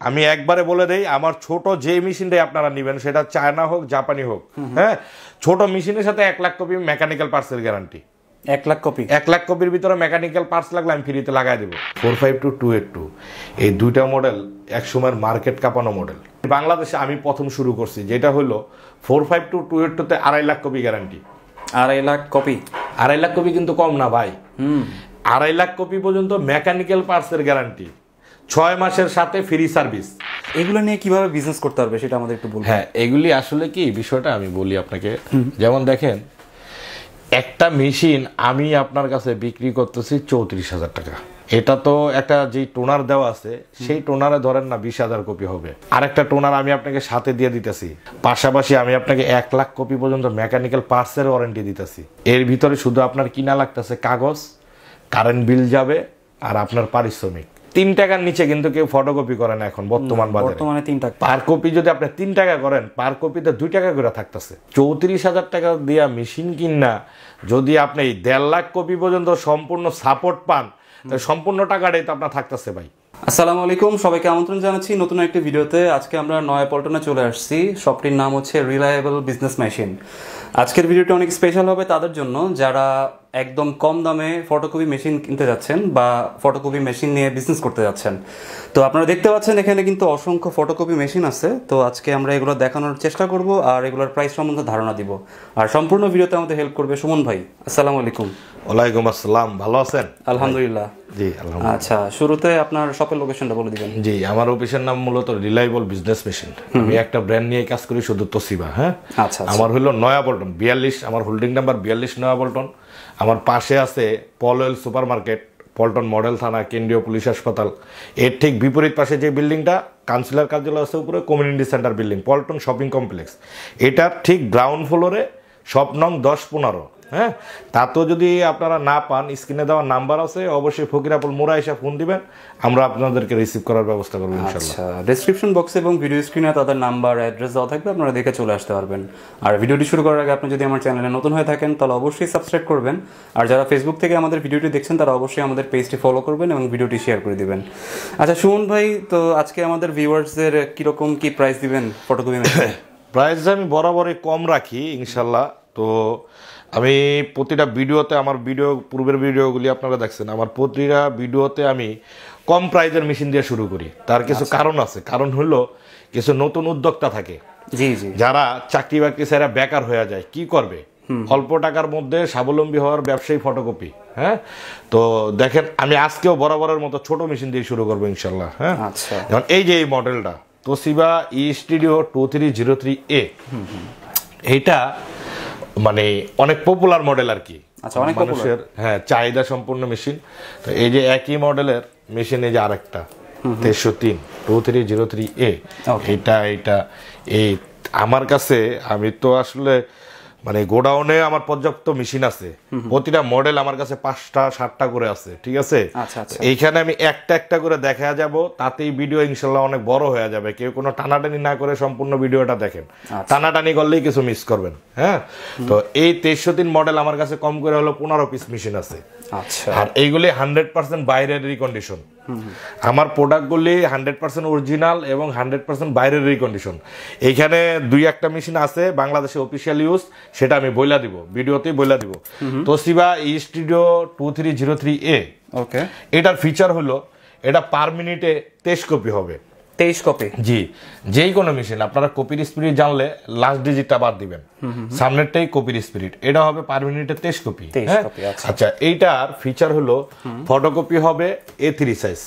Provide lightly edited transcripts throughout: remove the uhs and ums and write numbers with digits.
আমি একবারে বলে দেই, আমার ছোট যে মেশিনটাই আপনারা নেবেন সেটা চায়না হোক জাপানি হোক, হ্যাঁ, ছোট মেশিনের সাথে 1 লাখ কপি মেকানিক্যাল পার্টসের গ্যারান্টি। 1 লাখ কপি, 1 লাখ কপির ভিতরে মেকানিক্যাল পার্টস লাগলে আমি ফ্রিতে লাগাই দেবো। 452-282 এই দুইটা মডেল একসময়ের মার্কেট কাঁপানো মডেল। বাংলাদেশে আমি প্রথম শুরু করছি, যেটা হলো 452-282 2.5 lakh copy guarantee. 2.5 lakh copy, 2.5 lakh copy কিন্তু কম না ভাই। 2.5 লাখ কপি পর্যন্ত মেকানিক্যাল পার্টসের গ্যারান্টি, 6 মাসের সাথে ফ্রি সার্ভিস। এগুলো নিয়ে কিভাবে বিজনেস করতে পারবে সেটা আমাদের একটু বলুন। হ্যাঁ, এগুলি আসলে কি বিষয়টা আমি বলি আপনাকে। যেমন দেখেন, একটা মেশিন আমি আপনার কাছে বিক্রি করতেছি 34,000 টাকা। এটা তো একটা যে টোনার দেওয়া আছে সেই টোনারে ধরেন না 20,000 কপি হবে। আরেকটা টোনার আমি আপনাকে সাথে দিয়ে দিতেছি, পাশাপাশি আমি আপনাকে 1 লাখ কপি পর্যন্ত মেকানিক্যাল পার্টসের ওয়ারেন্টি দিতেছি। এর ভিতরে শুধু আপনার কিনা লাগতেছে কাগজ, কারেন্ট বিল যাবে আর আপনার পারিশ্রমিক। 3 টাকার নিচে কিন্তু কেউ ফটোকপি করে না এখন বর্তমান বাজারে। বর্তমানে 3 টাকা পার কপি। যদি আপনি 3 টাকা করেন, পার কপিতে 2 টাকা করে থাকতেছে। 34,000 টাকা দিয়া মেশিন কিনা যদি আপনি 1.5 লাখ কপি পর্যন্ত সম্পূর্ণ সাপোর্ট পান, সম্পূর্ণ টাকাটাই তো আপনার থাকতেছে ভাই। আসসালামু আলাইকুম, সবাইকে আমন্ত্রণ জানাচ্ছি নতুন একটি ভিডিওতে। আজকে আমরা নয়াপল্টনে চলে আসছি। শপটির নাম হচ্ছে রিলায়েবল বিজনেস মেশিন। আজকের ভিডিওটা অনেক স্পেশাল হবে তাদের জন্য যারা একদম কম দামে ফটোকপি মেশিন কিনতে যাচ্ছেন বা ফটোকপি মেশিন নিয়ে বিজনেস করতে যাচ্ছেন। তো আপনারা দেখতে পাচ্ছেন এখানে কিন্তু অসংখ্য ফটোকপি মেশিন আছে। তো আজকে আমরা এগুলো দেখানোর চেষ্টা করব আর এগুলোর প্রাইস সম্বন্ধে ধারণা দিব। আর সম্পূর্ণ ভিডিওতে আমাদের হেল্প করবে সুমন ভাই। আসসালামু আলাইকুম। ওয়ালাইকুম আসসালাম, ভালো আছেন? আলহামদুলিল্লাহ। জি আলহামদুলিল্লাহ। আচ্ছা, শুরুতে আপনার শপের লোকেশনটা বলে দিবেন। জি, আমার অফিসের নাম মূলত রিলায়েবল বিজনেস মেশিন। আমি একটা ব্র্যান্ড নিয়ে কাজ করি, শুধু তোশিবা। হ্যাঁ, আচ্ছা, আমার হলো নয়াপল্টন 42, আমার হোল্ডিং নাম্বার 42 নয়াপল্টন। আমার পাশে আছে Polwel super market, Paltan model থানা, কেন্দ্রীয় পুলিশ হাসপাতাল। এর ঠিক বিপরীত পাশে যে বিল্ডিংটা কাউন্সিলর কার্যালয় আছে উপরে, community centre building, Paltan shopping complex. এটার ঠিক গ্রাউন্ড ফ্লোরে শপ নং 10-15। হ্যাঁ, তাতেও যদি আপনারা না পান, স্ক্রিনে দেওয়া নাম্বার আছে, অবশ্যই ফকিরাপুল মোড়া এসে ফোন দিবেন, আমরা আপনাদেরকে রিসিভ করার ব্যবস্থা করবো ইনশাআল্লাহ। আচ্ছা, ডেসক্রিপশন বক্সে এবং ভিডিও স্ক্রিনে তাদের নাম্বার অ্যাড্রেস দেওয়া থাকবে, আপনারা দেখে চলে আসতে পারবেন। আর ভিডিওটি শুরু করার আগে আপনি যদি আমার চ্যানেলে নতুন হয়ে থাকেন তাহলে অবশ্যই সাবস্ক্রাইব করবেন। আর যারা ফেসবুক থেকে আমাদের ভিডিওটি দেখছেন তারা অবশ্যই আমাদের পেজটি ফলো করবেন এবং ভিডিওটি শেয়ার করে দিবেন। আচ্ছা সুমন ভাই, তো আজকে আমাদের ভিউয়ার্সদের কিরকম কি প্রাইস দিবেন ফটোকপি মেশিন? প্রাইস আমি বরাবরই কম রাখি ইনশাল্লাহ। তো আমি প্রতিটা ভিডিওতে, আমার ভিডিও পূর্বের ভিডিওগুলি আপনারা দেখছেন, আমার প্রতিটা ভিডিওতে আমি কম প্রাইজের মেশিন দিয়ে শুরু করি। তার কিছু কারণ আছে। কারণ হলো কিছু নতুন উদ্যোক্তা থাকে, জি জি, যারা চাকরি বাকরি ছাড়া বেকার হয়ে যায়, কি করবে, অল্প টাকার মধ্যে স্বাবলম্বী হওয়ার ব্যবসায়ী ফটোকপি। হ্যাঁ, তো দেখেন আমি আজকেও বরাবরের মতো ছোট মেশিন দিয়ে শুরু করবো ইনশাল্লাহ। হ্যাঁ, আচ্ছা, যেমন এই যে এই মডেলটা তোশিবা ই স্টুডিও 2303A, এইটা মানে অনেক পপুলার মডেল আর কি। আচ্ছা, অনেক মানুষের হ্যাঁ চাহিদা সম্পূর্ণ মেশিন। তো এই যে একই মডেলের মেশিন, এই যে আরেকটা 2303 2303A, এইটা এই আমার কাছে, আমি তো আসলে মানে গোডাউনে আমার পর্যাপ্ত মেশিন আছে, প্রতিটা মডেল আমার কাছে 5টা-7টা করে আছে। ঠিক আছে, এইখানে আমি একটা একটা করে দেখা যাব, তাতেই ভিডিও ইনশাল্লাহ অনেক বড় হয়ে যাবে। কেউ কোনো টানাটানি না করে সম্পূর্ণ ভিডিওটা দেখেন, টানাটানি করলেই কিছু মিস করবেন। হ্যাঁ, তো এই 2303 মডেল আমার কাছে কম করে হলো 15 পিস মেশিন আছে। আচ্ছা, আর এইগুলি 100% বাইরের রিকন্ডিশন। আমার প্রোডাক্টগুলি 100% অরিজিনাল এবং 100% বাইরের রিকন্ডিশন। এইখানে 2-1টা মেশিন আছে বাংলাদেশে অফিসিয়াল ইউজ, সেটা আমি বইলা দিব, ভিডিওতেই বইলা দিব। তোশিবা ই স্টুডিও 2303A, ওকে, এটার ফিচার হলো এটা পার মিনিটে 23 কপি হবে। 23 কপি? জি, যেই কোনো মেশিন আপনারা কপির স্পিড জানলে লাস্ট ডিজিটটা বাদ দিবেন, সামনেরটাই কপির স্পিড। এটা হবে পার মিনিটে 23 কপি। আচ্ছা, এইটার ফিচার হলো ফটোকপি হবে A3 size,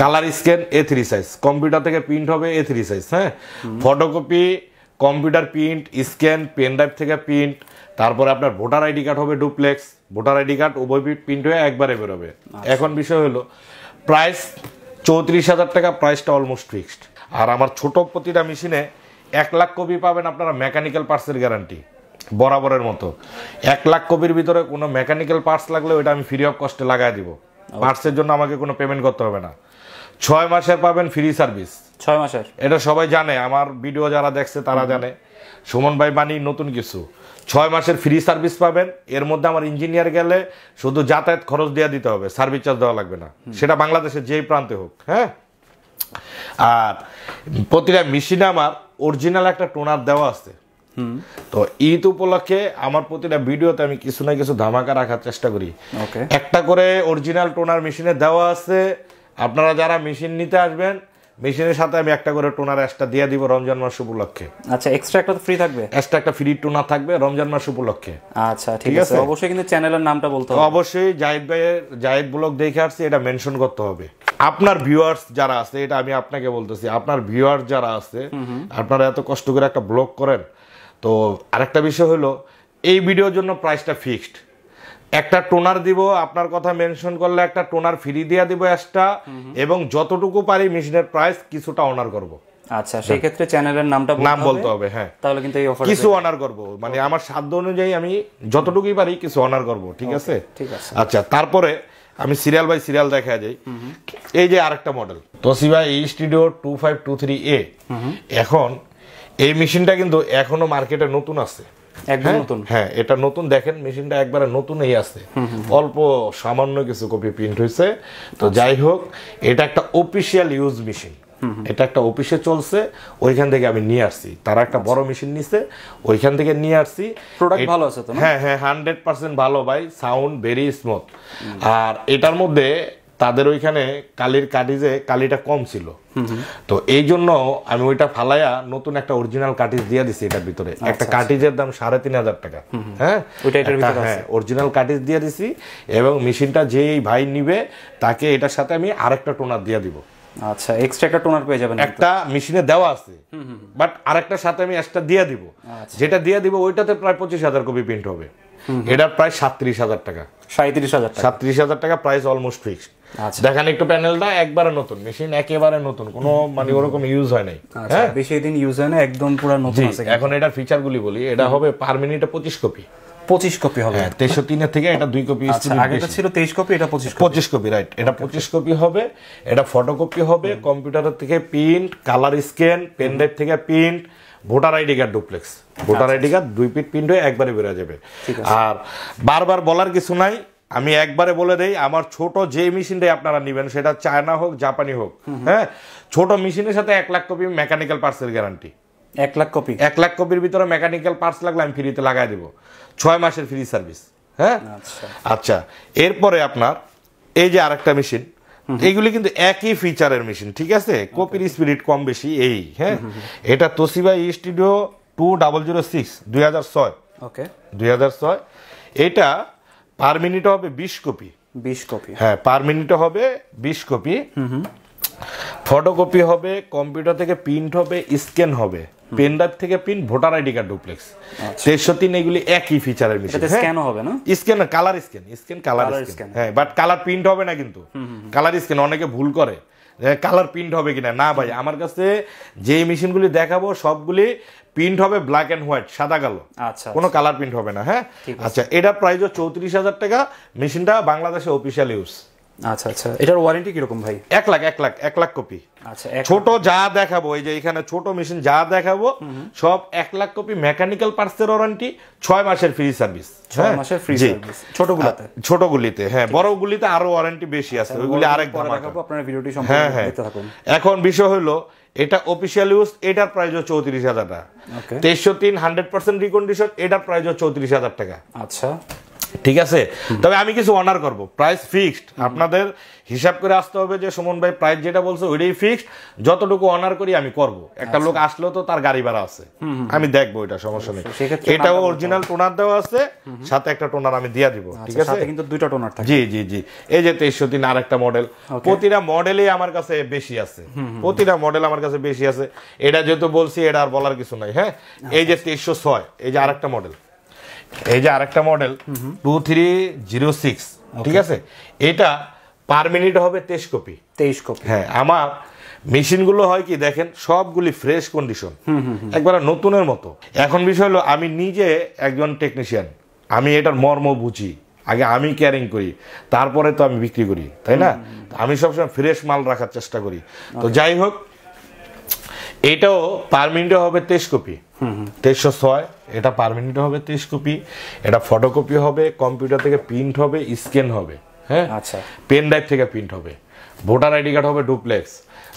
colour scan A3 size, computer থেকে প্রিন্ট হবে A3 সাইজ। হ্যাঁ, photocopy, computer print, scan, pen drive থেকে প্রিন্ট, তারপরে আপনার ভোটার আইডি কার্ড হবে ডুপ্লেক্স, ভোটার আইডি কার্ড উভয় প্রিন্ট হয়ে একবারে বেরোবে। এখন বিষয় হলো প্রাইস 34,000 টাকা, প্রাইসটা অলমোস্ট ফিক্সড। আর আমার ছোট প্রতিটা মেশিনে 1 লাখ কপি পাবেন আপনারা মেকানিক্যাল পার্টসের গ্যারান্টি বরাবরের মতো। 1 লাখ কপির ভিতরে কোনো মেকানিক্যাল পার্টস লাগলে ওইটা আমি ফ্রি অফ কস্টে লাগাই দিব। পার্টসের জন্য আমাকে কোনো পেমেন্ট করতে হবে না। 6 মাসের পাবেন ফ্রি সার্ভিস। 6 মাসের? এটা সবাই জানে, আমার ভিডিও যারা দেখছে তারা জানে। সুমন ভাই বানি নতুন কিছু, 6 মাসের ফ্রি সার্ভিস পাবেন। এর মধ্যে আমার ইঞ্জিনিয়ার গেলে শুধু যাতায়াত খরচ দিয়ে দিতে হবে, সার্ভিস চার্জ দেওয়া লাগবে না, সেটা বাংলাদেশের যেই প্রান্তে হোক। হ্যাঁ, আর প্রতিটা মেশিনে আমার অরিজিনাল একটা টোনার দেওয়া আছে। তো ঈদ উপলক্ষে আমার প্রতিটা ভিডিওতে আমি কিছু না কিছু ধামাকা রাখার চেষ্টা করি। একটা করে অরিজিনাল টোনার মেশিনে দেওয়া আছে। আপনারা যারা মেশিন নিতে আসবেন, মেশিনের সাথে আমি একটা করে টোনার এক্সট্রা দিয়ে দিব রমজান মাস উপলক্ষে। আচ্ছা, এক্সট্রা একটা ফ্রি থাকবে? এক্সট্রা একটা ফ্রি টোনার থাকবে রমজান মাস উপলক্ষে। আচ্ছা, ঠিক আছে। অবশ্যই কিন্তু চ্যানেলের নামটা বলতে হবে। অবশ্যই জাহিদ ব্লগ দেখে আসছে, এটা মেনশন করতে হবে। আপনার ভিউয়ার্স যারা আছে, এটা আমি আপনাকে বলতেছি, আপনার ভিউয়ার্স যারা আছে, আপনারা এত কষ্ট করে একটা ব্লগ করেন। তো আরেকটা বিষয় হলো, এই ভিডিওর জন্য প্রাইসটা ফিক্সড। একটা টোনার দিব, আপনার কথা মেনশন করলে একটা টোনার ফ্রি দিয়ে দিব এক্সট্রা, এবং যতটুকু পারি মেশিনের প্রাইস কিছুটা অনার করব। আচ্ছা, সেই ক্ষেত্রে চ্যানেলের নাম বলতে হবে। হ্যাঁ, তাহলে কিন্তু এই অফার কিছু অনার করব, মানে আমার সাধ্য অনুযায়ী আমি যতটুকুই পারি কিছু অনার করব। ঠিক আছে? ঠিক আছে। আচ্ছা, তারপরে আমি সিরিয়াল বাই সিরিয়াল দেখা যাই। এই যে আরেকটা মডেল তোশিবা এই স্টুডিও 2523A। এখন এই মেশিনটা কিন্তু এখনো মার্কেটে নতুন আছে, একদম নতুন। হ্যাঁ, এটা নতুন। দেখেন মেশিনটা একবারে নতুনই আছে, অল্প সামান্য কিছু কপি প্রিন্ট হয়েছে। তো যাই হোক, এটা একটা অফিসিয়াল ইউজ মেশিন, এটা একটা অফিসে চলছে, ওইখান থেকে আমি নিয়ে আসছি। তারা একটা বড় মেশিন নিছে, ওইখান থেকে নিয়ে আসছি। প্রোডাক্ট ভালো আছে তো? হ্যাঁ হ্যাঁ, 100% ভালো ভাই, সাউন্ড ভেরি স্মুথ। আর এটার মধ্যে তাদের ওইখানে কালির কাটিজে কালিটা কম ছিল, তো এই জন্য আমি ওইটা ফালাইয়া নতুন একটা অরিজিনাল কাটিজ দিয়ে দিছি। এটার ভিতরে একটা কাটিজের দাম 3500 টাকা। হ্যাঁ, অরিজিনাল কাটিজ দিয়ে দিছি, এবং মেশিনটা যেই ভাই নিবে তাকে এটার সাথে আমি আরেকটা টোনার দিয়ে দিব। আচ্ছা, এক্সট্রা একটা টোনার পেয়ে যাবেন। একটা মেশিনে দেওয়া আছে, বাট আরেকটার সাথে আমি এক্সট্রা দিয়ে দিব। যেটা দিয়ে দিব ওইটাতে প্রায় 25,000 কপি প্রিন্ট হবে। এটার প্রায় 37,000 টাকা। 37,000 টাকা প্রাইস, অলমোস্ট ফিক্সড। দেখেন একটু প্যানেলটা একবারে নতুন, মেশিন একেবারে নতুন, কোনো মানে ওরকম ইউজ হয় নাই। হ্যাঁ, বেশি দিন ইউজ হয় না, একদম পুরো নতুন আছে। এখন এটার ফিচার গুলি বলি। এটা হবে পার মিনিটে 25 কপি। 25 কপি হবে? 2303 থেকে এটা 2 কপি। আগেটা ছিল 23 কপি, এটা 25 কপি, রাইট। এটা 25 কপি হবে। এটা ফটোকপি হবে, কম্পিউটারের থেকে print, colour scan, pen drive থেকে print, voter ID card duplex, voter ID card 2 পিট প্রিন্ট হয়ে একবারে বের হয়ে যাবে। আর বারবার বলার কিছু নাই, আমি একবারে বলে দেই, আমার ছোট যে মেশিনটাই আপনারা নেবেন, সেটা চায়না হোক জাপানি হোক, হ্যাঁ, ছোট মেশিনের সাথে 1 লাখ কপি মেকানিক্যাল পার্টসের গ্যারান্টি। 1 লাখ কপি? 1 লাখ কপির ভিতরে মেকানিক্যাল পার্টস লাগলে আমি ফ্রিতে লাগাই দেব, 6 মাসের ফ্রি সার্ভিস। হ্যাঁ, আচ্ছা। এরপরে আপনার এই যে আরেকটা মেশিন, এইগুলি কিন্তু একই ফিচারের মেশিন, ঠিক আছে? কপির স্পিরিড কম বেশি এই। হ্যাঁ, এটা তোশিবা স্টুডিও 2006 2006। ওকে, 2006। এটা পার মিনিটে হবে 20 কপি। 20 কপি? হ্যাঁ, পার মিনিটে হবে 20 কপি। ফটোকপি হবে, কম্পিউটার থেকে প্রিন্ট হবে, স্ক্যান হবে, পেন ড্রাইভ থেকে print, voter ID card duplex. 63 এগুলি একই ফিচারের মেশিন। স্ক্যান হবে না? Scan, colour scan, colour scan. হ্যাঁ, বাট কালার প্রিন্ট হবে না কিন্তু। কালার স্ক্যান অনেকে ভুল করে, কালার প্রিন্ট হবে কিনা। না ভাই, আমার কাছে যে মেশিনগুলি দেখাবো সবগুলি প্রিন্ট হবে ব্ল্যাক এন্ড হোয়াইট, সাদা কালো। আচ্ছা, কোনো কালার প্রিন্ট হবে না। হ্যাঁ, আচ্ছা। এটা প্রাইস 34,000 টাকা। মেশিনটা বাংলাদেশে অফিসিয়াল ইউজ। আচ্ছা আচ্ছা, এটার ওয়ারেন্টি কিরকম ভাই? 1 লাখ কপি। আচ্ছা, ছোট যা দেখাবো, এই যে এখানে ছোট মেশিন যা দেখাবো সব 1 লাখ কপি মেকানিক্যাল পার্টসের ওয়ারেন্টি, 6 মাসের ফ্রি সার্ভিস। 6 মাসের ফ্রি সার্ভিস ছোটগুলিতে। হ্যাঁ, বড়গুলিতে আরো ওয়ারেন্টি বেশি আছে, ওইগুলি আরেক দাম দেখাবো। আপনারা ভিডিওটি সম্পূর্ণ দেখতে থাকুন। এখন বিষয় হলো, এটা অফিসিয়াল ইউজ, এটার প্রাইস 34,000 টাকা। 2303 100% রিকন্ডিশন, এটার প্রাইস 34,000 টাকা। আচ্ছা, ঠিক আছে। তবে আমি কিছু অনার করব, প্রাইস ফিক্সড। আপনাদের হিসাব করে আসতে হবে যে সুমন ভাই প্রাইস যেটা বলছে ওইটাই ফিক্সড, যতটুকু অনার করি আমি করব। একটা লোক আসলেও তো তার গাড়ি ভাড়া আছে, আমি দেখবো, এটা সমস্যা নেই। এটাও অরিজিনাল টোনার দেওয়া আছে, সাথে একটা টোনার আমি দিয়ে দিব। ঠিক আছে, কিন্তু দুটো টোনার থাকে। জি জি জি। এই যে 2303 আরেকটা মডেল, প্রতিটা মডেলই আমার কাছে বেশি আছে, প্রতিটা মডেল আমার কাছে বেশি আছে। এটা যেহেতু বলছি, এটা আর বলার কিছু নাই। হ্যাঁ, এই যে 2306, এই যে আরেকটা মডেল, 2306। ঠিক আছে, এটা পার মিনিট হবে 23 কপি। 23 কপি? হ্যাঁ, আমার মেশিনগুলো হয় কি দেখেন, সবগুলি ফ্রেশ কন্ডিশন, একবার নতুনের মতো। এখন বিষয় হলো, আমি নিজে একজন টেকনিশিয়ান, আমি এটার মর্ম বুঝি, আগে আমি ক্যারিং করি, তারপরে তো আমি বিক্রি করি, তাই না? আমি সবসময় ফ্রেশ মাল রাখার চেষ্টা করি। তো যাই হোক, এটাও পার মিনিটে হবে 23 কপি। 2306, এটা পার মিনিটে হবে 23 কপি। এটা ফটোকপি হবে, কম্পিউটার থেকে প্রিন্ট হবে, স্ক্যান হবে। হ্যাঁ, আচ্ছা, পেন ড্রাইভ থেকে প্রিন্ট হবে, ভোটার আইডি কার্ড হবে ডুপ্লেক্স,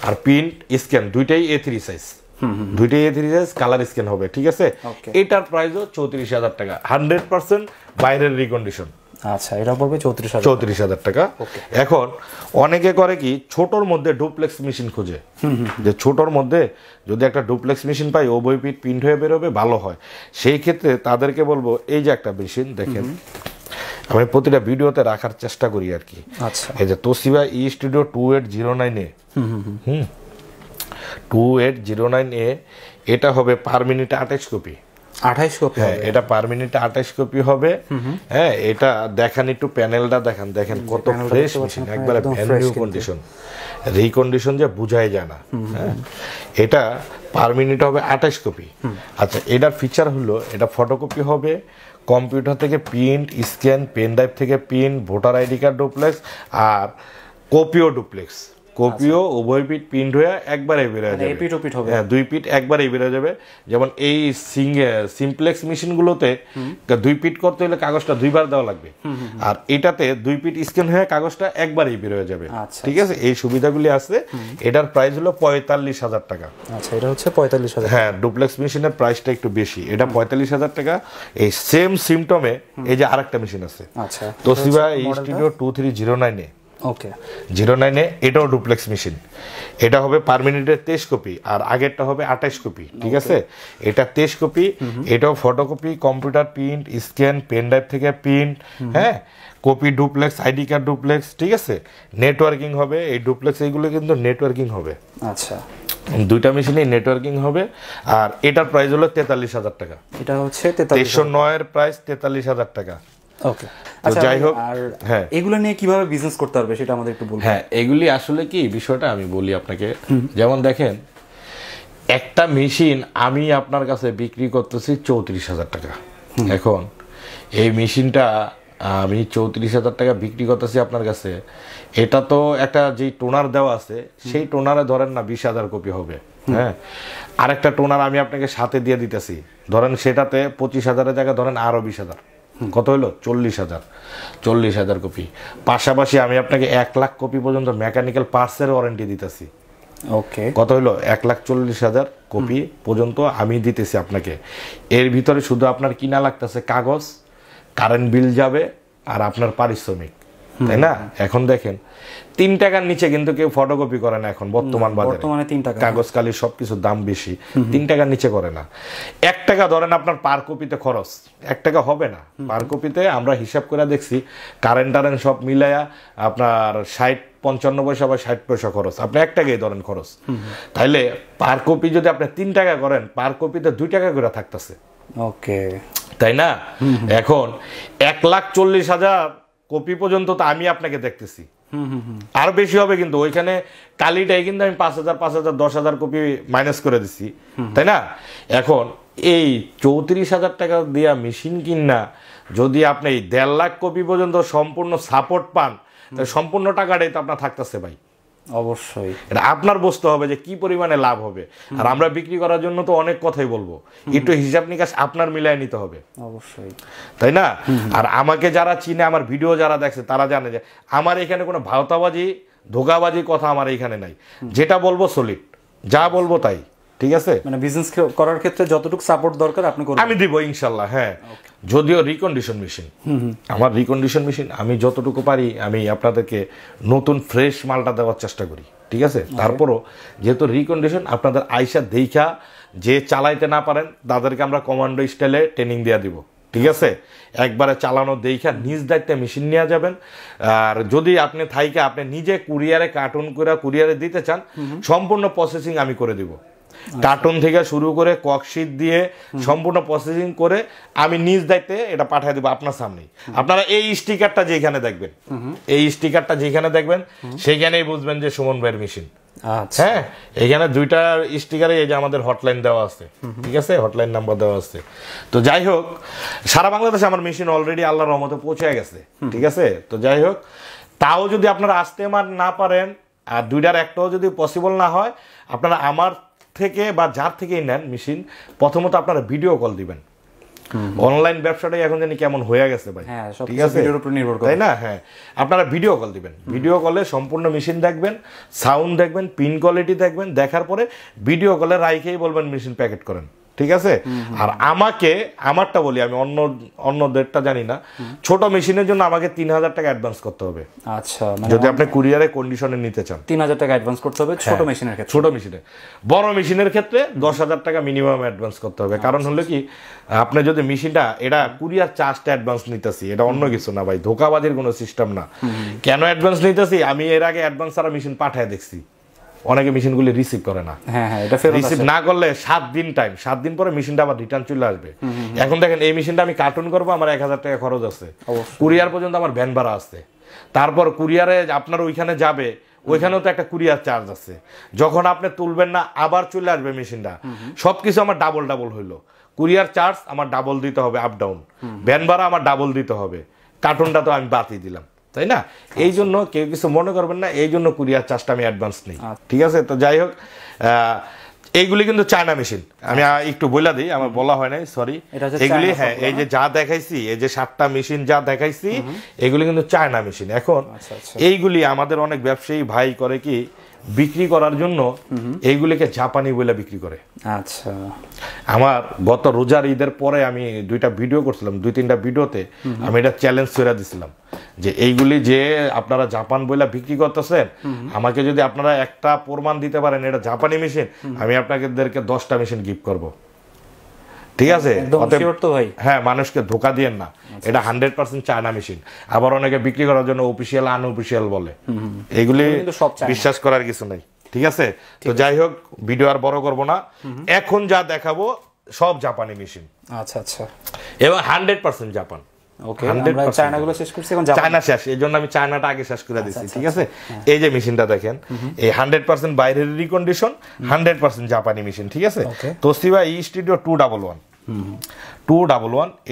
আর প্রিন্ট স্ক্যান দুইটাই A3 সাইজ, দুইটাই A3 সাইজ, কালার স্ক্যান হবে, ঠিক আছে। এটার প্রাইসও 34,000 টাকা, 100% বাইরের রিকন্ডিশন। আচ্ছা, এটা পড়বে 34,000 টাকা। এখন অনেকে করে কি ছোটর মধ্যে ডুপ্লেক্স মেশিন খোঁজে, যে ছোটর মধ্যে যদি একটা ডুপ্লেক্স মেশিন পাই উভয় পিট প্রিন্ট হয়ে বেরোবে, ভালো হয়। সেই ক্ষেত্রে তাদেরকে বলবো এই যে একটা মেশিন দেখেন, আমি প্রতিটা ভিডিওতে রাখার চেষ্টা করি আর কি। আচ্ছা, এই যে তোশিবা ই স্টুডিও 2809A, 2809A, এটা হবে পার মিনিটে 28 কপি। 28 কপি? হ্যাঁ, এটা পার মিনিটে 28 কপি হবে। হ্যাঁ, এটা দেখান একটু, প্যানেলটা দেখেন কত ফ্রেশ মেশিন, একবারে ব্র্যান্ড নিউ কন্ডিশন, রিকন্ডিশন যে বুঝাই যায় না। হ্যাঁ, এটা পার মিনিট হবে 28 কপি। আচ্ছা, এটার ফিচার হলো এটা ফটোকপি হবে, কম্পিউটার থেকে প্রিন্ট স্ক্যান, পেন ড্রাইভ থেকে print, voter ID card duplex, আর কপিও ডুপ্লেক্স। কপিও উভয় পিট প্রিন্ট হয়ে একবারে বেরোয় যাবে, হ্যাঁ 2 পিট একবারেই বেরোয় যাবে। যেমন এই সিমপ্লেক্স মেশিনগুলোতে 2 পিট করতে হলে কাগজটা 2 বার দেওয়া লাগবে, আর এটাতে 2 পিট স্ক্যান হয়ে কাগজটা একবারেই বেরোয় যাবে, ঠিক আছে। এই সুবিধাগুলি আছে। এটার প্রাইস হলো 45,000 টাকা। আচ্ছা, এটা হচ্ছে 45,000। হ্যাঁ, ডুপ্লেক্স মেশিনের প্রাইসটা একটু বেশি, এটা 45,000 টাকা। এই সেম সিমটমে এই যে আরেকটা মেশিন আছে, আচ্ছা, তোশিবা ই স্টুডিও 2309A, ওকে 09A, এটাও ডুপ্লেক্স মেশিন। এটা হবে পার মিনিটে 23 কপি, আর আগেরটা হবে 28 কপি, ঠিক আছে। এটা 23 কপি, এটাও photocopy, computer print scan, pen drive থেকে প্রিন্ট, হ্যাঁ copy duplex, ID card duplex, ঠিক আছে। নেটওয়ার্কিং হবে এই ডুপ্লেক্স, এইগুলো কিন্তু নেটওয়ার্কিং হবে। আচ্ছা, দুইটা মেশিনেই নেটওয়ার্কিং হবে। আর এটার প্রাইস হলো 43,000 টাকা। এটা হচ্ছে 4309 এর প্রাইস 43,000 টাকা। ওকে, আচ্ছা, যাই হোক, আর হ্যাঁ এগুলো নিয়ে কিভাবে বিজনেস করতে পারবে সেটা আমাদের একটু বলুন। হ্যাঁ, এগুলি আসলে কি বিষয়টা আমি বলি আপনাকে। যেমন দেখেন, একটা মেশিন আমি আপনার কাছে বিক্রি করতেছি 34,000 টাকা। এখন এই মেশিনটা আমি 34,000 টাকা বিক্রি করতেছি আপনার কাছে। এটা তো একটা যে টোনার দেওয়া আছে, সেই টোনারে ধরেন না 20,000 কপি হবে। হ্যাঁ, আরেকটা টোনার আমি আপনাকে সাথে দিয়ে দিতেছি, ধরেন সেটাতে 25,000-এর জায়গায় ধরেন আরো 20,000, কত হলো 40,000 কপি। পাশাপাশি আমি আপনাকে 1 লাখ কপি পর্যন্ত মেকানিক্যাল পার্টসের ওয়ারেন্টি দিতেছি। ওকে, কত হলো 1,40,000 কপি পর্যন্ত আমি দিতেছি আপনাকে। এর ভিতরে শুধু আপনার কিনা লাগতেছে কাগজ, কারেন্ট বিল যাবে, আর আপনার পারিশ্রমিক, তাই না। এখন দেখেন 3 টাকার নিচে কিন্তু কেউ ফটোকপি করে না এখন বর্তমান বাজারে, 3 টাকা কাগজ কালি সবকিছুর দাম বেশি, 3 টাকার নিচে করে না। 1 টাকা ধরেন আপনার পার কপিতে খরচ, 1 টাকা হবে না পার কপিতে। আমরা হিসাব করে দেখছি, কারেন্ট টারেন্ট সব মিলাইয়া আপনার 55 পয়সা বা 60 পয়সা খরচ, আপনি 1 টাকাই ধরেন খরচ। তাইলে পার কপি যদি আপনি 3 টাকা করেন, পার কপিতে 2 টাকা করে থাকতেছে, ওকে, তাই না। এখন 1,40,000 কপি পর্যন্ত তো আমি আপনাকে দেখতেছি, আরো বেশি হবে কিন্তু ওইখানে কালিটাই কিন্তু আমি 5,000 5,000 10,000 কপি মাইনাস করে দিচ্ছি, তাই না। এখন এই 34,000 টাকা দিয়া মেশিন কিনা যদি আপনি 1.5 লাখ কপি পর্যন্ত সম্পূর্ণ সাপোর্ট পান, তাহলে সম্পূর্ণ টাকাটাই তো আপনার থাকতেছে ভাই। অবশ্যই এটা আপনার বুঝতে হবে যে কি পরিমাণে লাভ হবে। আর আমরা বিক্রি করার জন্য তো অনেক কথাই বলবো, একটু হিসাব নিকাশ আপনার মিলাই নিতে হবে, অবশ্যই, তাই না। আর আমাকে যারা চিনে, আমার ভিডিও যারা দেখছে, তারা জানে যে আমার এখানে কোনো ভাওতাবাজি ধোকাবাজি কথা আমার এখানে নাই। যেটা বলবো সলিড, যা বলবো তাই, ঠিক আছে। মানে বিজনেস করার ক্ষেত্রে যতটুকু সাপোর্ট দরকার আপনি করবেন, আমি দিব ইনশাল্লাহ। হ্যাঁ, যদিও রিকন্ডিশন মেশিন, আমার রিকন্ডিশন মেশিন, আমি যতটুকু পারি আমি আপনাদেরকে নতুন ফ্রেশ মালটা দেওয়ার চেষ্টা করি, ঠিক আছে। তারপরও যেহেতু রিকন্ডিশন, আপনাদের আইসা দেখা যে চালাইতে না পারেন তাদেরকে আমরা কমান্ডো স্টাইলে ট্রেনিং দেওয়া দিব, ঠিক আছে। একবারে চালানো দেখা নিজ দায়িত্বে মেশিন নিয়ে যাবেন। আর যদি আপনি থাইকে আপনি নিজে কুরিয়ারে কার্টুন করে কুরিয়ারে দিতে চান, সম্পূর্ণ প্রসেসিং আমি করে দিব। কার্টুন থেকে শুরু করে ককশিট দিয়ে সম্পূর্ণ প্রসেসিং করে আমি নিজ দায়িত্বে এটা পাঠিয়ে দেবো আপনার সামনে। আপনারা এই স্টিকারটা যেখানে দেখবেন, এই স্টিকারটা যেখানে দেখবেন সেখানেই বুঝবেন যে সুমন ভাইয়ের মেশিন। হ্যাঁ, এখানে 2টা স্টিকারে এই যে আমাদের হটলাইন দেওয়া আছে, ঠিক আছে, হটলাইন নাম্বার দেওয়া আছে। তো যাই হোক, সারা বাংলাদেশে আমার মেশিন অলরেডি আল্লাহর রহমতে পৌঁছে গেছে, ঠিক আছে। তো যাই হোক, তাও যদি আপনারা আসতে না পারেন আর 2টার একটাও যদি পসিবল না হয়, আপনারা আমার থেকে বা যার থেকেই নেন মেশিন, প্রথমত আপনারা ভিডিও কল দিবেন। অনলাইন ব্যবসাটাই এখন জানি কেমন হয়ে গেছে ভাই। ঠিক আছে, ভিডিওর উপর নির্ভর করে, তাই না? হ্যাঁ, আপনারা ভিডিও কল দিবেন, ভিডিও কলে সম্পূর্ণ মেশিন দেখবেন, সাউন্ড দেখবেন, পিন কোয়ালিটি দেখবেন, দেখার পরে ভিডিও কলে রাইখেই বলবেন মেশিন প্যাকেট করেন। ঠিক আছে, আর আমারটা বলি, আমি অন্যদেরটা জানি না, ছোট মেশিনের জন্য আমাকে 3000 টাকা অ্যাডভান্স করতে হবে। আচ্ছা, যদি আপনি কুরিয়ারে কন্ডিশনে নিতে চান 3000 টাকা অ্যাডভান্স করতে হবে ছোট মেশিনের ক্ষেত্রে। ছোট মেশিনে, বড় মেশিনের ক্ষেত্রে 10,000 টাকা মিনিমাম অ্যাডভান্স করতে হবে। কারণ হলো কি, আপনি যদি মেশিনটা, এটা কুরিয়ার চার্জটা অ্যাডভান্স নিতেছি, এটা অন্য কিছু না ভাই, ধোকাবাজির কোনো সিস্টেম না। কেন অ্যাডভান্স নিতেছি, আমি এর আগে অ্যাডভান্স ছাড়া মেশিন পাঠায় দেখছি, অনেকে মেশিনগুলি রিসিভ করে না। রিসিভ না করলে 7 দিন টাইম, 7 দিন পরে মেশিনটা আবার রিটার্ন চলে আসবে। এখন দেখেন, এই মেশিনটা আমি কার্টুন করবো, আমার 1000 টাকা খরচ আছে, কুরিয়ার পর্যন্ত আমার ভ্যান ভাড়া আছে, তারপর কুরিয়ারে আপনার ওইখানে যাবে, ওইখানেও তো একটা কুরিয়ার চার্জ আছে, যখন আপনি তুলবেন না আবার চলে আসবে মেশিনটা, সবকিছু আমার ডাবল হইলো। কুরিয়ার চার্জ আমার ডাবল দিতে হবে, আপ ডাউন, ভ্যান ভাড়া আমার ডাবল দিতে হবে, কার্টুনটা তো আমি বাতিল দিলাম, তাই না? এই জন্য কেউ কিছু মনে করবেন না, এই জন্য কুরিয়ার চার্জটা আমি অ্যাডভান্স নেই। ঠিক আছে, তো যাই হোক, এইগুলি কিন্তু চায়না মেশিন, আমি একটু বলে দিই, আমার বলা হয় নাই, সরি। এগুলি, হ্যাঁ, এই যে যা দেখাইছি, এই যে 7টা মেশিন যা দেখাইছি, এগুলি কিন্তু চায়না মেশিন। এখন এইগুলি আমাদের অনেক ব্যবসায়ী ভাই করে কি, বিক্রি করার জন্য এইগুলিকে জাপানি বলে বিক্রি করে। আচ্ছা, আমার গত রোজার ঈদের পরে আমি 2টা ভিডিও করছিলাম, 2-3টা ভিডিওতে আমি এটা চ্যালেঞ্জ করে দিছিলাম যে এইগুলি যে আপনারা জাপান বইলা বিক্রি করতেছেন, আমাকে যদি আপনারা একটা প্রমাণ দিতে পারেন এটা জাপানি মেশিন, আমি আপনাদেরকে 10টা মেশিন গিফট করব। ঠিক আছে, হ্যাঁ, মানুষকে ধোকা দিয়েন না, এটা 100% চায়না মেশিন। আবার অনেকে বিক্রি করার জন্য অফিসিয়াল আনঅফিসিয়াল বলে, এগুলি বিশ্বাস করার কিছু নাই। ঠিক আছে, তো যাই হোক, ভিডিও আর বড় করব না, এখন যা দেখাবো সব জাপানি মেশিন। আচ্ছা আচ্ছা, এবং 100% জাপান। ওকে, আমরা চায়নাগুলো শেষ করছি, এখন চায়না শেষ, এইজন্য আমি চায়নাটা আগে শেষ করে দিচ্ছি। ঠিক আছে, এই যে মেশিনটা দেখেন, এই 100% বাইরের রিকন্ডিশন, 100% জাপানি মেশিন। ঠিক আছে, তোশিবা ই স্টুডিও 211,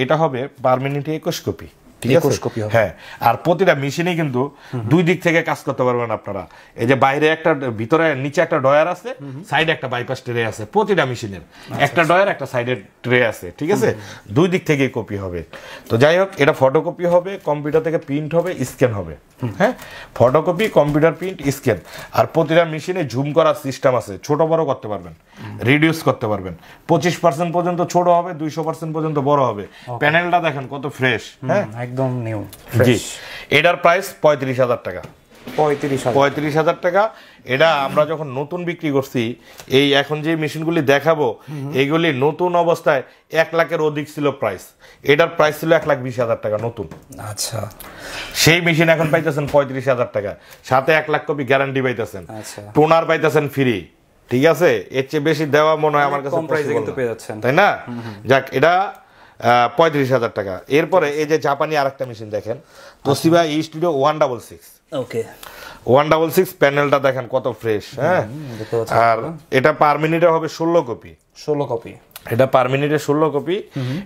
এটা হবে পার মিনিটে 21 কপি। ঠিক আছে, হ্যাঁ, আর প্রতিটা মেশিনে কিন্তু 2 দিক থেকে কাজ করতে পারবেন আপনারা। এই যে বাইরে একটা, ভিতরে নিচে একটা ডয়ার আছে, সাইডে একটা বাইপাস ট্রে আছে, প্রতিটা মেশিনের একটা ডয়ার, একটা সাইডের ট্রে আছে। ঠিক আছে, 2 দিক থেকে কপি হবে। তো যাই হোক, এটা ফটোকপি হবে, কম্পিউটার থেকে প্রিন্ট হবে, স্ক্যান হবে। হ্যাঁ, ফটোকপি, কম্পিউটার প্রিন্ট, স্ক্যান। আর প্রতিটা মেশিনে জুম করার সিস্টেম আছে, ছোট বড় করতে পারবেন, রিডিউস করতে পারবেন। 25% পর্যন্ত ছোট হবে, 200% পর্যন্ত বড় হবে। প্যানেলটা দেখেন কত ফ্রেশ, হ্যাঁ, একদম নিউ। জি, এটার প্রাইস 35,000 টাকা। 35,000 টাকা। এটা আমরা যখন নতুন বিক্রি করছি, এই এখন যে মেশিনগুলি দেখাবো, এইগুলি নতুন অবস্থায় 1 লাখের অধিক ছিল প্রাইস। এটার প্রাইস ছিল 1,20,000 টাকা নতুন। আচ্ছা, সেই মেশিন এখন পাইতেছেন 35,000 টাকা, সাথে 1 লাখ কপি গ্যারান্টি পাইতেছেন, টোনার পাইতেছেন ফ্রি। ঠিক আছে, এর চেয়ে বেশি দেওয়া মনে হয় আমার কাছে তাই না? যাক, এটা 35,000 টাকা। এরপরে এই যে জাপানি আরেকটা মেশিন দেখেন, তোশিবা ই স্টুডিও 166। ওকে, 166, প্যানেলটা দেখেন কত ফ্রেশ। হ্যাঁ, আর এটা পার মিনিটে হবে 16 কপি। 16 কপি, এটা পার মিনিটে 16 কপি।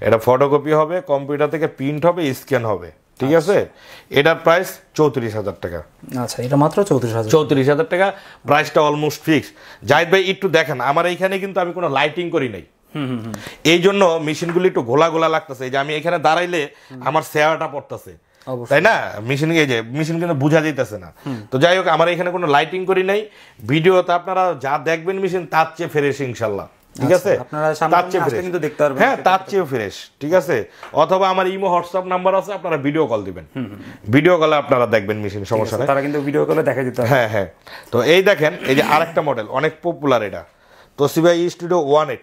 এটা ফটোকপি হবে, কম্পিউটার থেকে প্রিন্ট হবে, স্ক্যান হবে। ঠিক আছে, এটার প্রাইস 34,000 টাকা। আচ্ছা, এটা মাত্র 34,000 টাকা, প্রাইসটা অলমোস্ট ফিক্স। জাহিদ ভাই একটু দেখেন, আমার এইখানে কিন্তু আমি কোনো লাইটিং করি নাই, এই জন্য মেশিনগুলি একটু ঘোলা ঘোলা লাগতেছে। এই যে আমি এখানে দাঁড়াইলে আমার চেহারাটা পড়তেছে, তাই না? মেশিন, এই যে মেশিন কিন্তু বোঝা যাইতেছে না। তো যাই হোক, আমার এখানে কোনো লাইটিং করি নাই। ভিডিওতে আপনারা যা দেখবেন মেশিন তার চেয়ে ফ্রেশ ইনশাল্লাহ। ঠিক আছে, হ্যাঁ, তার চেয়েও ফ্রেশ। ঠিক আছে, অথবা আমার ইমো হোয়াটসঅ্যাপ নাম্বার আছে, আপনারা ভিডিও কল দিবেন, ভিডিও কলে আপনারা দেখবেন মেশিন, সমস্যা নেই, তারা কিন্তু ভিডিও কলে দেখা দিতে। হ্যাঁ হ্যাঁ। তো এই দেখেন, এই যে আরেকটা মডেল অনেক পপুলার, এটা তোশিবা ই স্টুডিও 18।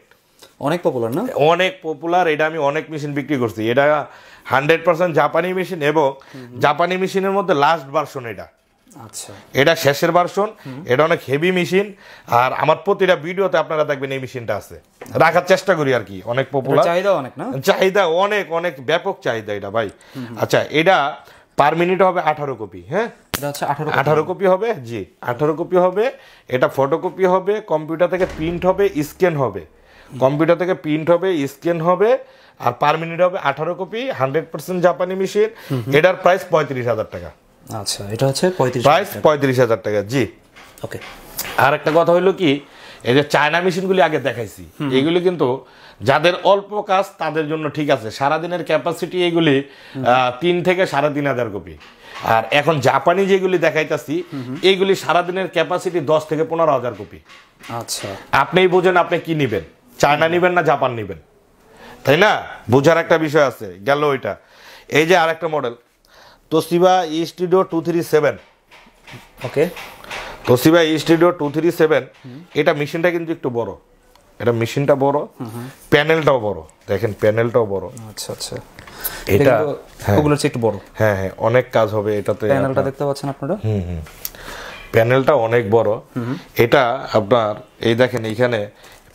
অনেক পপুলার না? অনেক পপুলার। এটা আমি অনেক মেশিন বিক্রি করছি। এটা 100% জাপানি মেশিন, এবং জাপানি মেশিনের মধ্যে লাস্ট ভার্সন এটা। আচ্ছা, এটা শেষের ভার্সন। এটা অনেক হেভি মেশিন, আর আমার প্রতিটা ভিডিওতে আপনারা দেখবেন এই মেশিনটা আছে, রাখার চেষ্টা করি আর কি। অনেক পপুলার, চাহিদা অনেক, না? চাহিদা অনেক, অনেক ব্যাপক চাহিদা এটা ভাই। আচ্ছা, এটা পার মিনিট হবে 18 কপি। হ্যাঁ, এটা হচ্ছে 18 কপি হবে। জি, 18 কপি হবে। এটা ফটোকপি হবে, কম্পিউটার থেকে প্রিন্ট হবে, স্ক্যান হবে, কম্পিউটার থেকে প্রিন্ট হবে, স্ক্যান হবে, আর পার মিনিট হবে 18 কপি, 100% জাপানি মেশিন। এটার প্রাইস 35,000 টাকা। আচ্ছা, এটা হচ্ছে 35,000 প্রাইস 35,000 টাকা। জি, ওকে। আর একটা কথা হইলো কি, এই যে চায়না মেশিনগুলি আগে দেখাইছি, এগুলি কিন্তু যাদের অল্প কাজ তাদের জন্য ঠিক আছে, সারাদিনের ক্যাপাসিটি এগুলি 3 থেকে 3,500 কপি। আর এখন জাপানি যেগুলি দেখাইতাছি এইগুলি সারাদিনের ক্যাপাসিটি 10 থেকে 15,000 কপি। আচ্ছা, আপনিই বোঝেন আপনি কি নিবেন, চায়না নিবেন না জাপান নিবেন, তাই না? বোঝার একটা বিষয় আছে। গেল ওইটা। এই যে আরেকটা মডেল তোশিবা ই স্টুডিও 237। ওকে, তোশিবা ই স্টুডিও 237, এটা মেশিনটা কিন্তু একটু বড়, এটা মেশিনটা বড়, প্যানেলটাও বড়, দেখেন প্যানেলটাও বড়। আচ্ছা আচ্ছা, এটা ওগুলোর চেয়ে একটু বড়। হ্যাঁ হ্যাঁ, অনেক কাজ হবে এটাতে। প্যানেলটা দেখতে পাচ্ছেন আপনারা? প্যানেলটা অনেক বড়। এটা আপনার এই দেখেন এখানে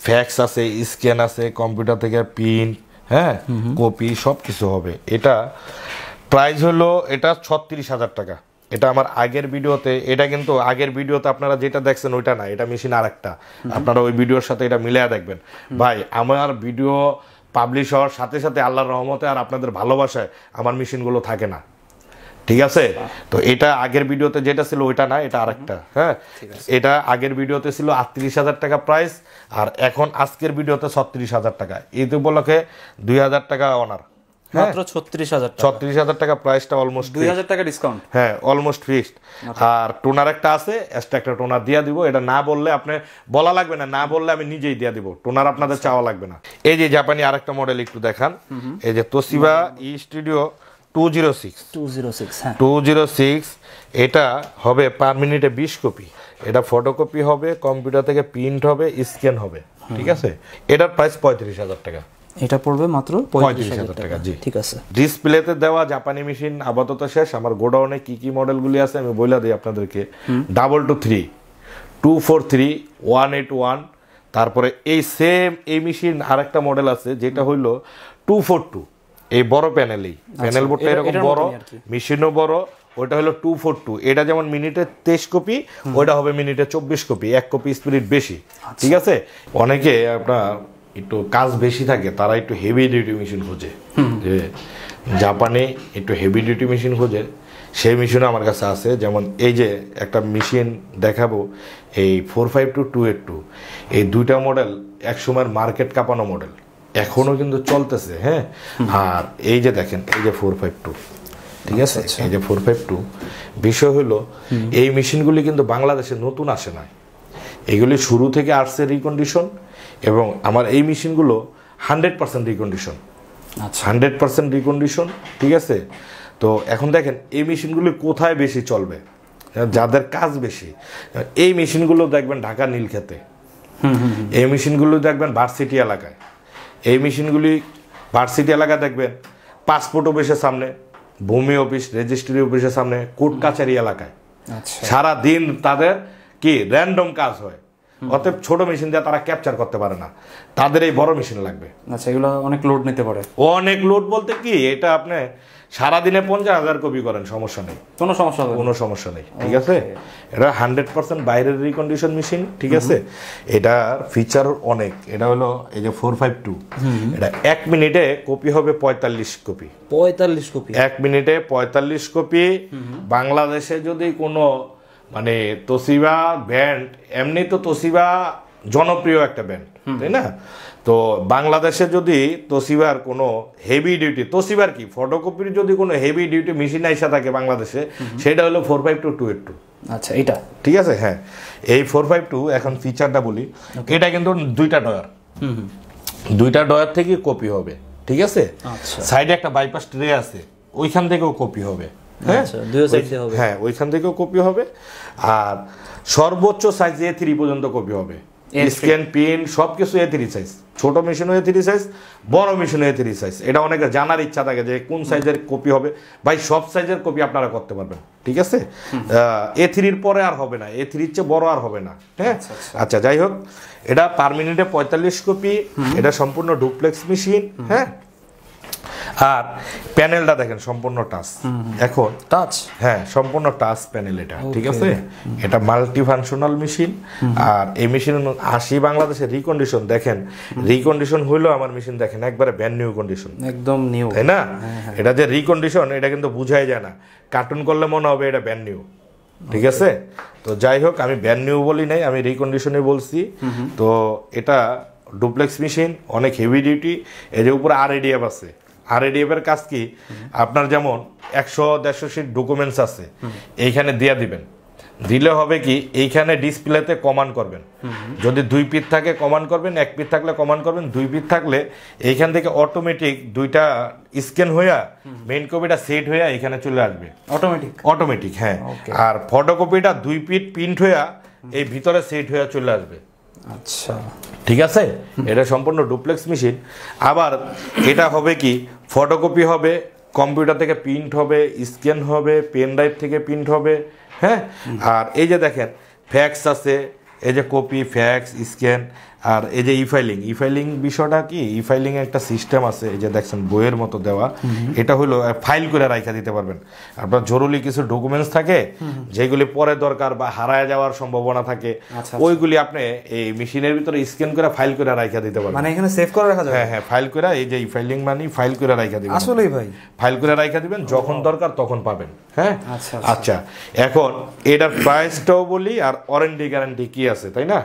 ফ্যাক্স আছে, স্ক্যান আছে, কম্পিউটার থেকে প্রিন্ট, হ্যাঁ কপি সব কিছু হবে। এটা প্রাইস হলো এটা 36,000 টাকা। এটা আমার আগের ভিডিওতে, এটা কিন্তু আগের ভিডিওতে আপনারা যেটা দেখছেন ওইটা না, এটা মেশিন আরেকটা। আপনারা ওই ভিডিওর সাথে এটা মিলিয়ে দেখবেন। ভাই আমার ভিডিও পাবলিশ হওয়ার সাথে সাথে আল্লাহর রহমতে আর আপনাদের ভালোবাসায় আমার মেশিনগুলো থাকে না, ঠিক আছে? তো এটা আগের ভিডিওতে যেটা ছিল ওইটা না, এটা আরেকটা। হ্যাঁ, এটা আগের ভিডিওতে ছিল 38,000 টাকা প্রাইস, আর এখন আজকের ভিডিওতে 36,000 টাকা। ঈদ উপলক্ষে 2,000 টাকা অনার, মাত্র 36,000 টাকা। 36,000 টাকা প্রাইসটা অলমোস্ট 2,000 টাকা ডিসকাউন্ট। হ্যাঁ, অলমোস্ট ফিক্সড। আর টোনার একটা আছে, এক্সট্রা একটা টোনার দিয়া দিব। এটা না বললে আপনি বলা লাগবে না, না বললে আমি নিজেই দিয়া দিব। টোনার আপনাদের চাওয়া লাগবে না। এই যে জাপানি আরেকটা মডেল একটু দেখান, এই যে তোশিবা ই স্টুডিও 206। হ্যাঁ, 206 এটা হবে পার মিনিটে 20 কপি। এটা ফটোকপি হবে, কম্পিউটার থেকে প্রিন্ট হবে, স্ক্যান হবে, ঠিক আছে? এটার প্রাইস 35,000 টাকা। এটা পড়বে মাত্র 35,000 টাকা। জি, ঠিক আছে। ডিসপ্লেতে দেওয়া জাপানি মেশিন আপাতত শেষ। আমার গোডাউনে কি কি মডেলগুলি আছে আমি বলে দিই আপনাদেরকে। 223, 243, 181, তারপরে এই সেম এই মেশিন আরেকটা মডেল আছে যেটা হইলো 242, এই বড় প্যানেলই, প্যানেল বোর্ডটা এরকম বড়, মেশিনও বড়। ওইটা হলো 242। এটা যেমন মিনিটে 23 কপি, ওইটা হবে মিনিটে 24 কপি, 1 কপি স্পিরিট বেশি, ঠিক আছে? অনেকে আপনার একটু কাজ বেশি থাকে, তারা একটু হেভি ডিউটি মেশিন খোঁজে, যে জাপানে একটু হেভি ডিউটি মেশিন খোঁজে, সেই মেশিনও আমার কাছে আছে। যেমন এই যে একটা মেশিন দেখাবো, এই 452-282, এই দুইটা মডেল একসময়ের মার্কেট কাঁপানো মডেল, এখনো কিন্তু চলতেছে। হ্যাঁ, আর এই যে দেখেন এই যে 452, ঠিক আছে? এই যে 452, বিষয় হলো এই মেশিনগুলি কিন্তু বাংলাদেশে নতুন আসে না, এগুলি শুরু থেকে আসছে রিকন্ডিশন, এবং আমার এই মেশিনগুলো 100% রিকন্ডিশন, 100% রিকন্ডিশন, ঠিক আছে? তো এখন দেখেন এই মেশিনগুলি কোথায় বেশি চলবে, যাদের কাজ বেশি, এই মেশিনগুলো দেখবেন ঢাকা নীলক্ষেতে, এই মেশিনগুলো দেখবেন ভার্সিটি এলাকায়, এই মেশিনগুলি ভার্সিটি এলাকা দেখবেন পাসপোর্ট অফিসের সামনে, ভূমি অফিস, রেজিস্ট্রি অফিসের সামনে, কোর্ট কাছারি এলাকায় সারা দিন তাদের কি র্যান্ডম কাজ হয়। অতএব ছোট মেশিন দিয়ে তারা ক্যাপচার করতে পারে না, তাদের এই বড় মেশিন লাগবে। আচ্ছা, এগুলো অনেক লোড নিতে পারে। অনেক লোড বলতে কি, এটা আপনি সারাদিনে 50,000 কপি করেন, সমস্যা নেই, কোনো সমস্যা নেই, ঠিক আছে? এটা 100% বাইরের রিকন্ডিশন মেশিন, ঠিক আছে? এটার ফিচার অনেক। এটা হলো এই যে 452, এটা 1 মিনিটে কপি হবে 45 কপি। 45 কপি 1 মিনিটে 45 কপি। বাংলাদেশে যদি কোনো মানে তোশিবা ব্র্যান্ড, এমনি তো তোশিবা জনপ্রিয় একটা ব্র্যান্ড, তাই না? তো বাংলাদেশে যদি তোশিবার কোনো হেভি ডিউটি, তোশিবার কি ফটোকপির যদি কোনো হেভি ডিউটি মেশিন আইসা থাকে বাংলাদেশে, সেটা হলো 452-282। আচ্ছা, এটা ঠিক আছে? হ্যাঁ, এই 452 এখন ফিচারটা বলি, এটা কিন্তু দুইটা ডয়ার থেকে কপি হবে, ঠিক আছে? সাইডে একটা বাইপাস ট্রে আছে, ওইখান থেকেও কপি হবে। হ্যাঁ, ওইখান থেকেও কপি হবে। আর সর্বোচ্চ সাইজ A3 পর্যন্ত কপি হবে, স্ক্যান পিন সবকিছু A3 সাইজ, ছোট মেশিনও A3 সাইজ, বড় মেশিনও A3 সাইজ। এটা অনেকে জানার ইচ্ছা থাকে যে কোন সাইজের কপি হবে। ভাই, সব সাইজের কপি আপনারা করতে পারবেন, ঠিক আছে? A3-র পরে আর হবে না, A3-র চেয়ে বড় আর হবে না। হ্যাঁ, আচ্ছা, যাই হোক, এটা পার মিনিটে 45 কপি। এটা সম্পূর্ণ ডুপ্লেক্স মেশিন। হ্যাঁ, আর প্যানেলটা দেখেন সম্পূর্ণ টাচ। এখন টাচ, হ্যাঁ, সম্পূর্ণ টাচ প্যানেল এটা, ঠিক আছে? এটা মাল্টি ফাংশনাল মেশিন। আর এই মেশিন 80 বাংলাদেশে রিকন্ডিশন। দেখেন রিকন্ডিশন হইলো আমার মেশিন, দেখেন একবারে ব্র্যান্ড নিউ কন্ডিশন, একদম নিউ, তাই না? এটা যে রিকন্ডিশন, এটা কিন্তু বুঝাই যায় না। কার্টুন করলে মনে হবে এটা ব্র্যান্ড নিউ, ঠিক আছে। তো যাই হোক, আমি ব্র্যান্ড নিউ বলি নাই, আমি রিকন্ডিশনে বলছি। তো এটা ডুপ্লেক্স মেশিন, অনেক হেভি ডিউটি। এর উপরে RADF আছে। RADF এর কাজ কি, আপনার যেমন 100-150 শিট ডকুমেন্টস আছে, এইখানে দিয়ে দিবেন। দিলে হবে কি, এইখানে ডিসপ্লেতে কমান্ড করবেন। যদি 2 পিট থাকে কমান্ড করবেন, 1 পিট থাকলে কমান্ড করবেন, 2 পিট থাকলে এইখান থেকে অটোমেটিক দুইটা স্ক্যান হইয়া মেইন কপিটা সেট হইয়া এখানে চলে আসবে অটোমেটিক। হ্যাঁ, আর ফটোকপিটা 2 পিট প্রিন্ট হইয়া এই ভিতরে সেট হইয়া চলে আসবে। আচ্ছা, ঠিক আছে। এটা সম্পূর্ণ ডুপ্লেক্স মেশিন। আবার এটা হবে কি, ফটোকপি হবে, কম্পিউটার থেকে প্রিন্ট হবে, স্ক্যান হবে, পেন ড্রাইভ থেকে প্রিন্ট হবে। হ্যাঁ, আর এই যে দেখেন ফ্যাক্স আছে, এই যে কপি, ফ্যাক্স, স্ক্যান, আর এই যে ই-ফাইলিং বিষয়টা কি, ই-ফাইলিং একটা সিস্টেম আছে, এই যে দেখছেন বইয়ের মতো দেওয়া। এটা হলো ফাইল করে রাখা দিতে পারবেন। আপনার জরুরি কিছু ডকুমেন্টস থাকে যেগুলি পরে দরকার বা হারায় যাওয়ার সম্ভাবনা থাকে, ওইগুলি আপনি এই মেশিনের ভিতরে স্ক্যান করে ফাইল করে রাখা দিতে পারবেন। মানে এখানে সেভ করে রাখা যাবে? হ্যাঁ, ফাইল করে, এই যে ই-ফাইলিং মানে ফাইল করে রাখা দিবেন। আসলেই ভাই, ফাইল করে রাখা দিবেন, যখন দরকার তখন পাবেন। হ্যাঁ, আচ্ছা। এখন এটার প্রাইসটাও বলি, আর ওয়ারেন্টি গ্যারান্টি কি আছে, তাই না?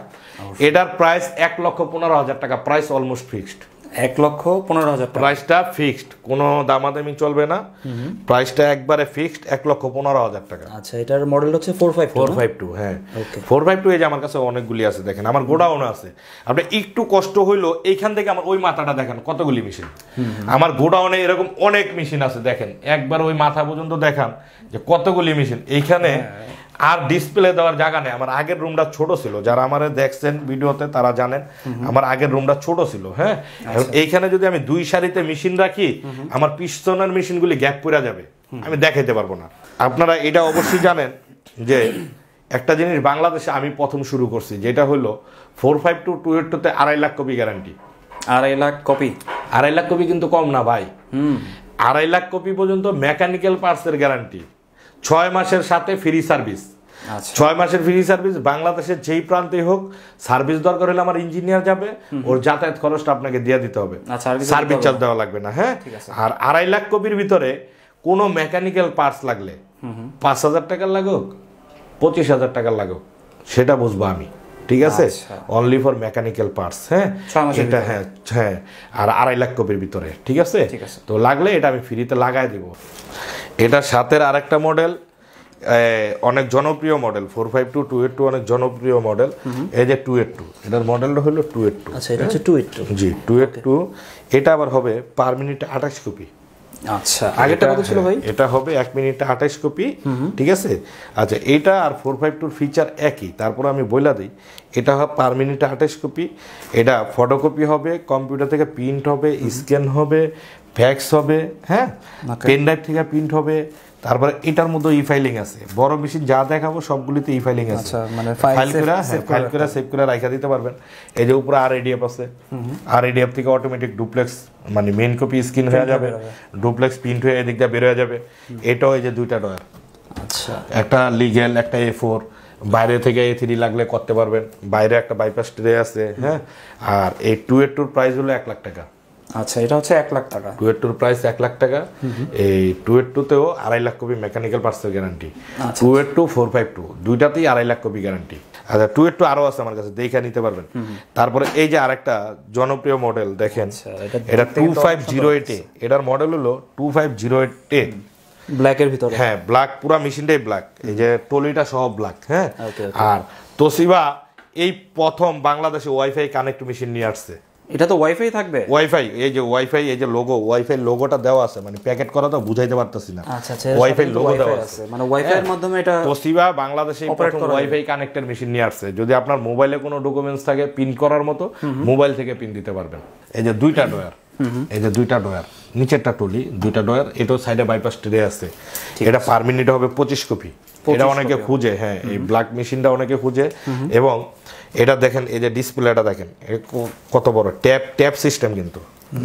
এটার প্রাইস 1,15,000 টাকা, প্রাইস অলমোস্ট ফিক্সড। 1,15,000 প্রাইসটা ফিক্সড, কোনো দামাদামি চলবে না, প্রাইসটা একবারে ফিক্সড 1,15,000 টাকা। আচ্ছা, এটার মডেল হচ্ছে 452। হ্যাঁ, 452। এই যে আমার কাছে অনেকগুলি আছে, দেখেন আমার গোডাউন আছে। আপনি একটু কষ্ট হইলো, এইখান থেকে আমার ওই মাথাটা দেখেন কতগুলি মেশিন। আমার গোডাউনে এরকম অনেক মেশিন আছে, দেখেন একবার ওই মাথা পর্যন্ত দেখান যে কতগুলি মেশিন এইখানে। আর ডিসপ্লে দেওয়ার জায়গা নেই। আমার আগের রুমটা ছোট ছিল, যারা আমার দেখছেন ভিডিওতে তারা জানেন আমার আগের রুমটা ছোট ছিল। হ্যাঁ, এইখানে যদি আমি 2 সারিতে মেশিন রাখি, আমার পিছনের মেশিনগুলি গ্যাপ পড়ে যাবে, আমি দেখাইতে পারবো না। আপনারা এটা অবশ্যই জানেন যে একটা জিনিস বাংলাদেশে আমি প্রথম শুরু করছি, যেটা হলো 452 282-তে 2.5 lakh copy guarantee. 2.5 lakh copy? 2.5 lakh copy কিন্তু কম না ভাই। 2.5 লাখ কপি পর্যন্ত মেকানিক্যাল পার্টসের গ্যারান্টি, 6 মাসের সাথে ফ্রি সার্ভিস। 6 মাসের ফ্রি সার্ভিস। বাংলাদেশের যেই প্রান্তে হোক সার্ভিস দরকার হলে আমার ইঞ্জিনিয়ার যাবে, ওর যাতায়াত খরচটা আপনাকে দিয়ে দিতে হবে, সার্ভিস চার্জ দেওয়া লাগবে না। হ্যাঁ, আর 2.5 লাখ কপির ভিতরে কোনো মেকানিক্যাল পার্টস লাগলে 5,000 টাকার লাগুক, 25,000 টাকার লাগুক, সেটা বুঝবো আমি। ঠিক আছে, অনলি ফর মেকানিক্যাল পার্টস। হ্যাঁ, এটা হ্যাঁ, আর 2.5 লাখ কপির ভিতরে। ঠিক আছে, তো লাগলে এটা আমি ফ্রিতে লাগাই দিব। এটার সাথে আরেকটা মডেল, অনেক জনপ্রিয় মডেল, 452 282 অনেক জনপ্রিয় মডেল। এই যে 282, এটার মডেলটা হলো 282। আচ্ছা, এটা হচ্ছে 282। জি, 282। এটা আবার হবে পার মিনিটে 28 কপি। আচ্ছা, আগেরটা কত ছিল ভাই? এটা হবে 1 মিনিটে 28 কপি। ঠিক আছে। আচ্ছা, এটা আর 452 ফিচার একই, তারপর আমি বইলা দিই। এটা হবে পার মিনিটে 28 কপি। এটা ফটোকপি হবে, কম্পিউটার থেকে প্রিন্ট হবে, স্ক্যান হবে, ফ্যাক্স হবে। হ্যাঁ, পেন ড্রাইভ থেকে প্রিন্ট হবে। তারপরে এটার মধ্যে ই-ফাইলিং আছে। বড় মেশিন যা দেখাবো সবগুলিতে ই-ফাইলিং আছে। আচ্ছা, মানে ফাইল করে সেভ করে রাখা দিতে পারবেন। এই যে উপরে RADF আছে, RADF থেকে অটোমেটিক ডুপ্লেক্স মানে মেইন কপি স্ক্রিন হয়ে যাবে, ডুপ্লেক্স প্রিন্ট হয়ে এদিক দিয়ে বের হয়ে যাবে। এটাও এই যে 2টা ডয়ার। আচ্ছা, একটা লিগ্যাল, একটা A4। বাইরে থেকে A3 লাগলে করতে পারবেন। বাইরে একটা বাইপাস ট্রে আছে। হ্যাঁ, আর এই 282 প্রাইস হলো 1 লাখ টাকা। আচ্ছা, এটা হচ্ছে 1 লাখ টাকা। 282 প্রাইস 1 লাখ টাকা। এই 282-তেও 2.5 লাখ কপি মেকানিক্যাল পার্টসের গ্যারান্টি। 282 452 দুইটাতেই 2.5 লাখ কপি গ্যারান্টি। আচ্ছা, 282 আরো আছে আমার কাছে, দেখে নিতে পারবেন। তারপরে এই যে আরেকটা জনপ্রিয় মডেল দেখেন, এটা 2508A। এটার মডেল হলো 2508A, ব্ল্যাকের ভিতরে। হ্যাঁ, ব্ল্যাক, পুরো মেশিনটাই ব্ল্যাক। এই যে টলিটা সহ ব্ল্যাক। হ্যাঁ, আর তোশিবা এই প্রথম বাংলাদেশে ওয়াইফাই কানেক্ট মেশিন নিয়ে আসছে। এটা তো ওয়াইফাই থাকবে? ওয়াইফাই, এই যে ওয়াইফাই, এই যে লোগো, ওয়াইফাই লোগোটা দেওয়া আছে, মানে প্যাকেট করা তো বুঝাইতে পারতেছি না। আচ্ছা, ওয়াইফাই লোগো দেওয়া আছে, মানে ওয়াইফাই এর মাধ্যমে এটা তোশিবা বাংলাদেশে প্রথম ওয়াইফাই কানেক্টেড মেশিন নিয়ে আসছে। যদি আপনার মোবাইলে কোনো ডকুমেন্টস থাকে পিন করার মতো, মোবাইল থেকে পিন দিতে পারবেন। এই যে 2টা ডয়ার, এই যে 2টা ডয়ার, নিচেরটা টলি, 2টা ডয়ার। এটাও সাইডে বাইপাস ট্রে আছে। এটা পার মিনিটে হবে 25 কপি। এটা অনেকে খুঁজে। হ্যাঁ, এই ব্ল্যাক মেশিনটা অনেকে খুঁজে। এবং এটা দেখেন, এই যে ডিসপ্লেটা দেখেন কত বড়, ট্যাপ সিস্টেম, কিন্তু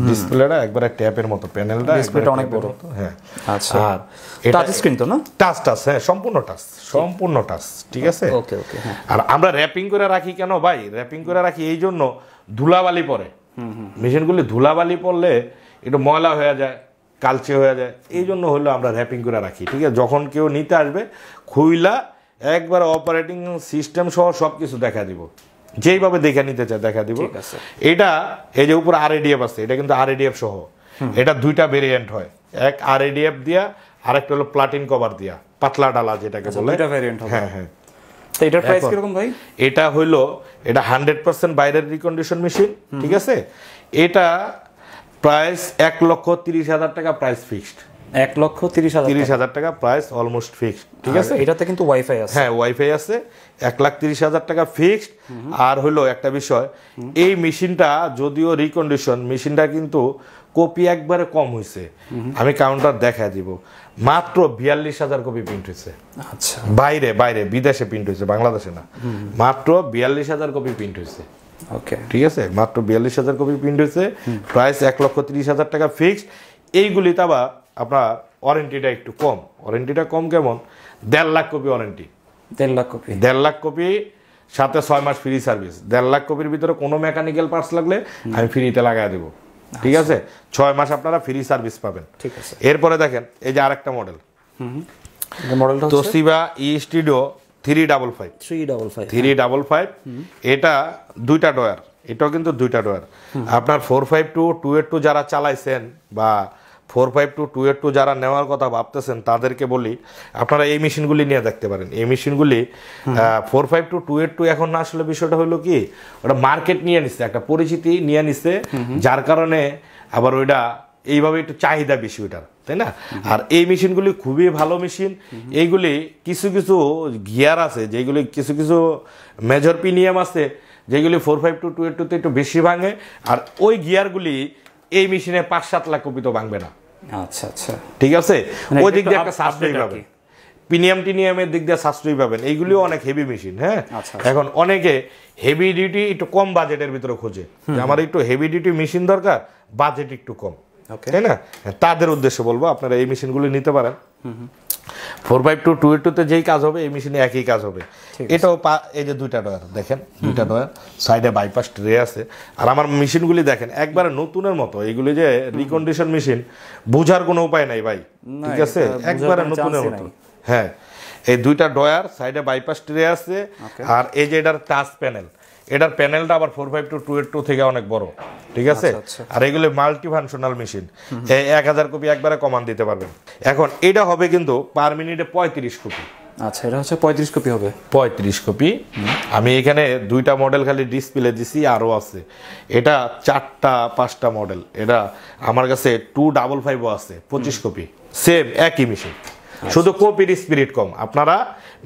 ডিসপ্লেটা একবারে ট্যাপের মতো, প্যানেলটা ডিসপ্লেটা অনেক বড়। হ্যাঁ, আচ্ছা, আর এটা টাচ স্ক্রিন তো না? টাচ, হ্যাঁ, সম্পূর্ণ টাচ। ঠিক আছে। ওকে। আর আমরা র‍্যাপিং করে রাখি কেন ভাই? র‍্যাপিং করে রাখি এই জন্য, ধুলাবালি পড়ে। মেশিনগুলি ধুলাবালি পড়লে একটু ময়লা হয়ে যায়, কালচে হয়ে যায়, এই জন্য হলো আমরা র‍্যাপিং করে রাখি। ঠিক আছে, যখন কেউ নিতে আসবে খুইলা একবার অপারেটিং সিস্টেম সহ সবকিছু দেখা দিব, যেইভাবে দেখে নিতে চাই দেখা দিব। এটা এই যে উপর আরএডিএফ আছে, এটা কিন্তু আরএডিএফ সহ, এটা দুইটা ভেরিয়েন্ট হয়, এক আরএডিএফ দিয়া আরেকটা হলো প্লাটিন কভার দিয়া, পাতলা ডালা যেটাকে বলে। দুইটা ভেরিয়েন্ট হবে। হ্যাঁ হ্যাঁ। তো এটার প্রাইস কিরকম ভাই? এটা হইলো এটা 100% বাইরের রিকন্ডিশন মেশিন, ঠিক আছে। এটা প্রাইস 1,30,000 টাকা, প্রাইস ফিক্সড। 1,30,000 টাকা প্রাইস অলমোস্ট ফিক্সড, ঠিক আছে। এটাতে কিন্তু ওয়াইফাই আছে। হ্যাঁ ওয়াইফাই আছে। 1,30,000 টাকা ফিক্সড। আর হলো একটা বিষয়, এই মেশিনটা যদিও রিকন্ডিশন, মেশিনটা কিন্তু কপি একবারে কম হয়েছে। আমি কাউন্টার দেখা দিব, মাত্র 42,000 কপি প্রিন্ট হয়েছে। আচ্ছা, বাইরে বাইরে বিদেশে প্রিন্ট হয়েছে, বাংলাদেশে না। মাত্র 42,000 কপি প্রিন্ট হয়েছে। ওকে, ঠিক আছে, মাত্র 42,000 কপি প্রিন্ট হয়েছে, প্রাইস 1,30,000 টাকা ফিক্সড। এইগুলিতে আবার আপনার ওয়ারেন্টিটা একটু কম। ওয়ারেন্টিটা কম কেমন? 1.5 lakh copy warranty. 1.5 lakh copy, 1.5 lakh copy, সাথে 6 মাস ফ্রি সার্ভিস। 1.5 লাখ কপির ভিতরে কোনো মেকানিক্যাল পার্টস লাগলে আমি ফ্রিতে লাগাই দেবো, ঠিক আছে। 6 মাস আপনারা ফ্রি সার্ভিস পাবেন, ঠিক আছে। এরপরে দেখেন এই যে আরেকটা মডেল, মডেলটা হচ্ছে তোশিবা ই স্টুডিও 355। এটা দুইটা ডয়ার, এটাও কিন্তু দুইটা ডয়ার। আপনার 452 282 যারা চালাইছেন বা 452 282 যারা নেওয়ার কথা ভাবতেছেন তাদেরকে বলি, আপনারা এই মেশিনগুলি নিয়ে দেখতে পারেন। এই মেশিনগুলি 452 282 এখন না, আসলে বিষয়টা হলো কি, ওটা মার্কেট নিয়ে নিচ্ছে, একটা পরিচিতি নিয়ে নিচ্ছে, যার কারণে আবার ওইটা এইভাবে একটু চাহিদা বেশি ওইটার, তাই না। আর এই মেশিনগুলি খুবই ভালো মেশিন। এইগুলি কিছু কিছু গিয়ার আছে, যেগুলি কিছু কিছু মেজর পিনিয়াম আছে, যেগুলি 452 282 তে একটু বেশি ভাঙে। আর ওই গিয়ারগুলি এই মেশিনে 5-7 লাখ কপি তো ভাঙবে না। আচ্ছা আচ্ছা, ঠিক আছে, ওই দিক দিয়ে একটা সাশ্রয়ী পাবেন, প্রিমিয়াম টিনিয়ামের দিক দিয়ে সাশ্রয়ী পাবেন। এইগুলিও অনেক হেভি মেশিন। হ্যাঁ, এখন অনেকে হেভি ডিউটি একটু কম বাজেটের ভিতরে খোঁজে, আমার একটু হেভি ডিউটি মেশিন দরকার, বাজেট একটু কম, তাই না। তাদের উদ্দেশ্যে বলবো আপনারা এই মেশিনগুলি নিতে পারেন। 452 282 তে যেই কাজ হবে এই মেশিনে একই কাজ হবে। এটাও এই যে দুইটা ডয়ার দেখেন, দুইটা ডয়ার, সাইডে বাইপাস ট্রে আছে। আর আমার মেশিনগুলি দেখেন একবারে নতুনের মতো। এইগুলি যে রিকন্ডিশন মেশিন, বোঝার কোনো উপায় নাই ভাই, ঠিক আছে, একবারে নতুনের মতো। হ্যাঁ, এই দুইটা ডয়ার, সাইডে বাইপাস ট্রে আছে। আর এই যে এটার টাচ প্যানেল, এটার প্যানেলটা আবার 452 282 থেকে অনেক বড়, ঠিক আছে। আর এগুলো মাল্টি ফাংশনাল মেশিন, 1000 কপি একবারে কমান দিতে পারবেন। এখন এটা হবে কিন্তু পার মিনিটে 35 কপি। আচ্ছা, এটা হচ্ছে 35 কপি হবে। 35 কপি। আমি এখানে দুইটা মডেল খালি ডিসপ্লে দিছি, আরও আছে। এটা 4-5টা মডেল। এটা আমার কাছে 255ও আছে, 25 কপি, সেম একই মেশিন, শুধু কপির স্পিরিট কম। আপনারা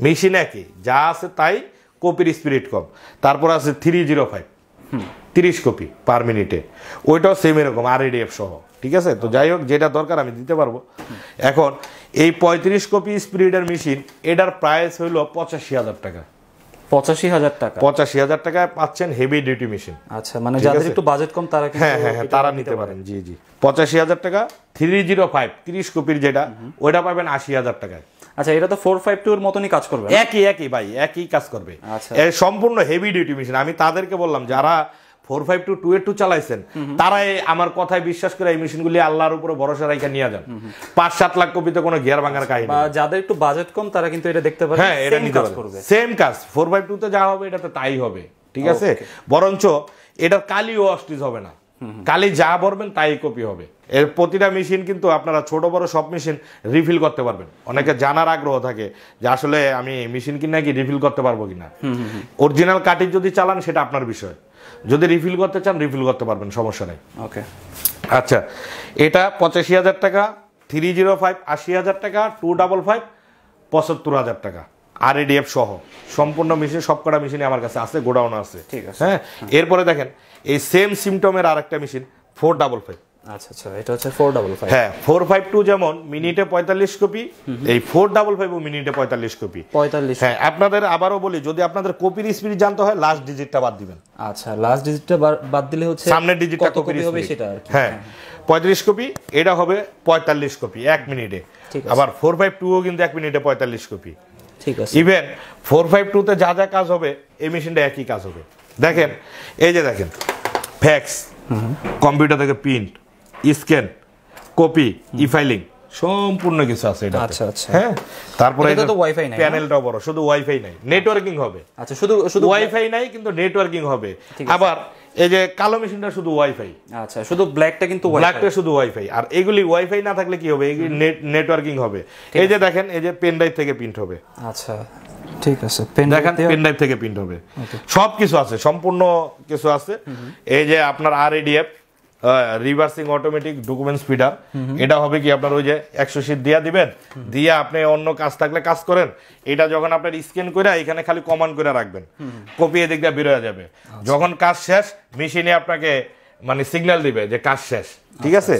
মেশিন একই, যা আছে তাই, কপির স্পিরিট কম। তারপর আছে 305, 30 কপি পার মিনিটে, ওইটাও সেম এরকম আরএডিএফ সহ, ঠিক আছে। তো যাই হোক, যেটা দরকার আমি দিতে পারবো। এখন এই 35 কপি স্পিরিটের মেশিন, এটার প্রাইস হইল 85,000 টাকা। 85,000 টাকা? 85,000 টাকায় পাচ্ছেন হেভি ডিউটি মেশিন। আচ্ছা, মানে যাদের একটু বাজেট কম তারা কিন্তু হ্যাঁ হ্যাঁ তারা নিতে পারেন। জি জি, 85,000 টাকা। 305 30 কপির যেটা, ওইটা পাবেন 80,000 টাকায়। আচ্ছা, এটা তো 452 এর মতনই কাজ করবে? একই ভাই, একই কাজ করবে। এর সম্পূর্ণ হেভি ডিউটি মেশিন। আমি তাদেরকে বললাম যারা 452 282 চালাইছেন, তারা আমার কথায় বিশ্বাস করে এই মেশিনগুলি আল্লাহর উপরে ভরসা রাখা নিয়ে যান। 5-7 লাখ কপিতে কোনো গিয়ার ভাঙার কাহিনী। যাদের একটু বাজেট কম তারা কিন্তু এটা দেখতে পারে। হ্যাঁ, এটা নিতে পারবে, সেম কাজ 452 তে যা হবে এটাতে তাই হবে, ঠিক আছে। বরঞ্চ এটার কালি ওয়াস্টিজ হবে না, কালি যা ভরবেন তাই কপি হবে। এর প্রতিটা মেশিন কিন্তু আপনারা ছোট বড় সব মেশিন রিফিল করতে পারবেন। অনেকে জানার আগ্রহ থাকে যে আসলে আমি মেশিন কিনা কি রিফিল করতে পারবো কিনা। অরিজিনাল কাটিং যদি চালান সেটা আপনার বিষয়, যদি রিফিল করতে চান রিফিল করতে পারবেন, সমস্যা নেই। ওকে, আচ্ছা, এটা 85,000 টাকা, 305 80,000 টাকা, 255 75,000 টাকা আরএডিএফ সহ সম্পূর্ণ মেশিন। সবকটা মেশিন আমার কাছে আছে, গোডাউনে আছে, ঠিক আছে। হ্যাঁ, এরপরে দেখেন এই সেম সিমটমের আরেকটা মেশিন 455। আচ্ছা আচ্ছা, এটা হচ্ছে 455। হ্যাঁ, 452 যেমন মিনিটে 45 কপি, এই 455 মিনিটে 45 কপি। 45? হ্যাঁ, আপনাদের আবারও বলি, যদি আপনাদের কপির স্পিড জানতে হয় লাস্ট ডিজিটটা বাদ দিবেন। আচ্ছা, লাস্ট ডিজিটটা বাদ দিলে হচ্ছে সামনের ডিজিটটা কপি হবে সেটা আর কি। হ্যাঁ, 35 কপি, এটা হবে 45 কপি 1 মিনিটে। আবার 452 কিন্তু 1 মিনিটে 45 কপি, ঠিক আছে। ইভেন 452 তে যা যা কাজ হবে এই মেশিনটা একই কাজ হবে। দেখেন, এই যে দেখেন, ফ্যাক্স, কম্পিউটার থেকে print, scan, copy, e filing সম্পূর্ণ কিছু আছে এটা। আচ্ছা আচ্ছা। হ্যাঁ, তারপরে এটা তো ওয়াইফাই নাই, প্যানেলটাও বড়, শুধু ওয়াইফাই নাই, নেটওয়ার্কিং হবে। আচ্ছা, শুধু ওয়াইফাই নাই কিন্তু নেটওয়ার্কিং হবে। আবার এই যে কালো মেশিনটা শুধু ওয়াইফাই। আচ্ছা, শুধু ব্ল্যাকটা কিন্তু ব্ল্যাকটা শুধু ওয়াইফাই। আর এগুলি ওয়াইফাই না থাকলে কি হবে, এগুলি নেটওয়ার্কিং হবে। এই যে দেখেন, এই যে পেন ড্রাইভ থেকে প্রিন্ট হবে। আচ্ছা ঠিক আছে, দেখেন পেন ড্রাইভ থেকে প্রিন্ট হবে, সব কিছু আছে, সম্পূর্ণ কিছু আছে। এই যে আপনার RADF রিভার্সিং অটোমেটিক ডকুমেন্ট স্পিডার, এটা হবে কি আপনার ওই যে 100 শীট দিয়া দিবেন, দিয়ে আপনি অন্য কাজ থাকলে কাজ করেন, এটা যখন আপনার স্ক্যান করে এখানে খালি কমান্ড করে রাখবেন, কপি এদিক দিয়ে বের হয়ে যাবে। যখন কাজ শেষ মেশিনে আপনাকে মানে সিগন্যাল দিবে যে কাজ শেষ, ঠিক আছে?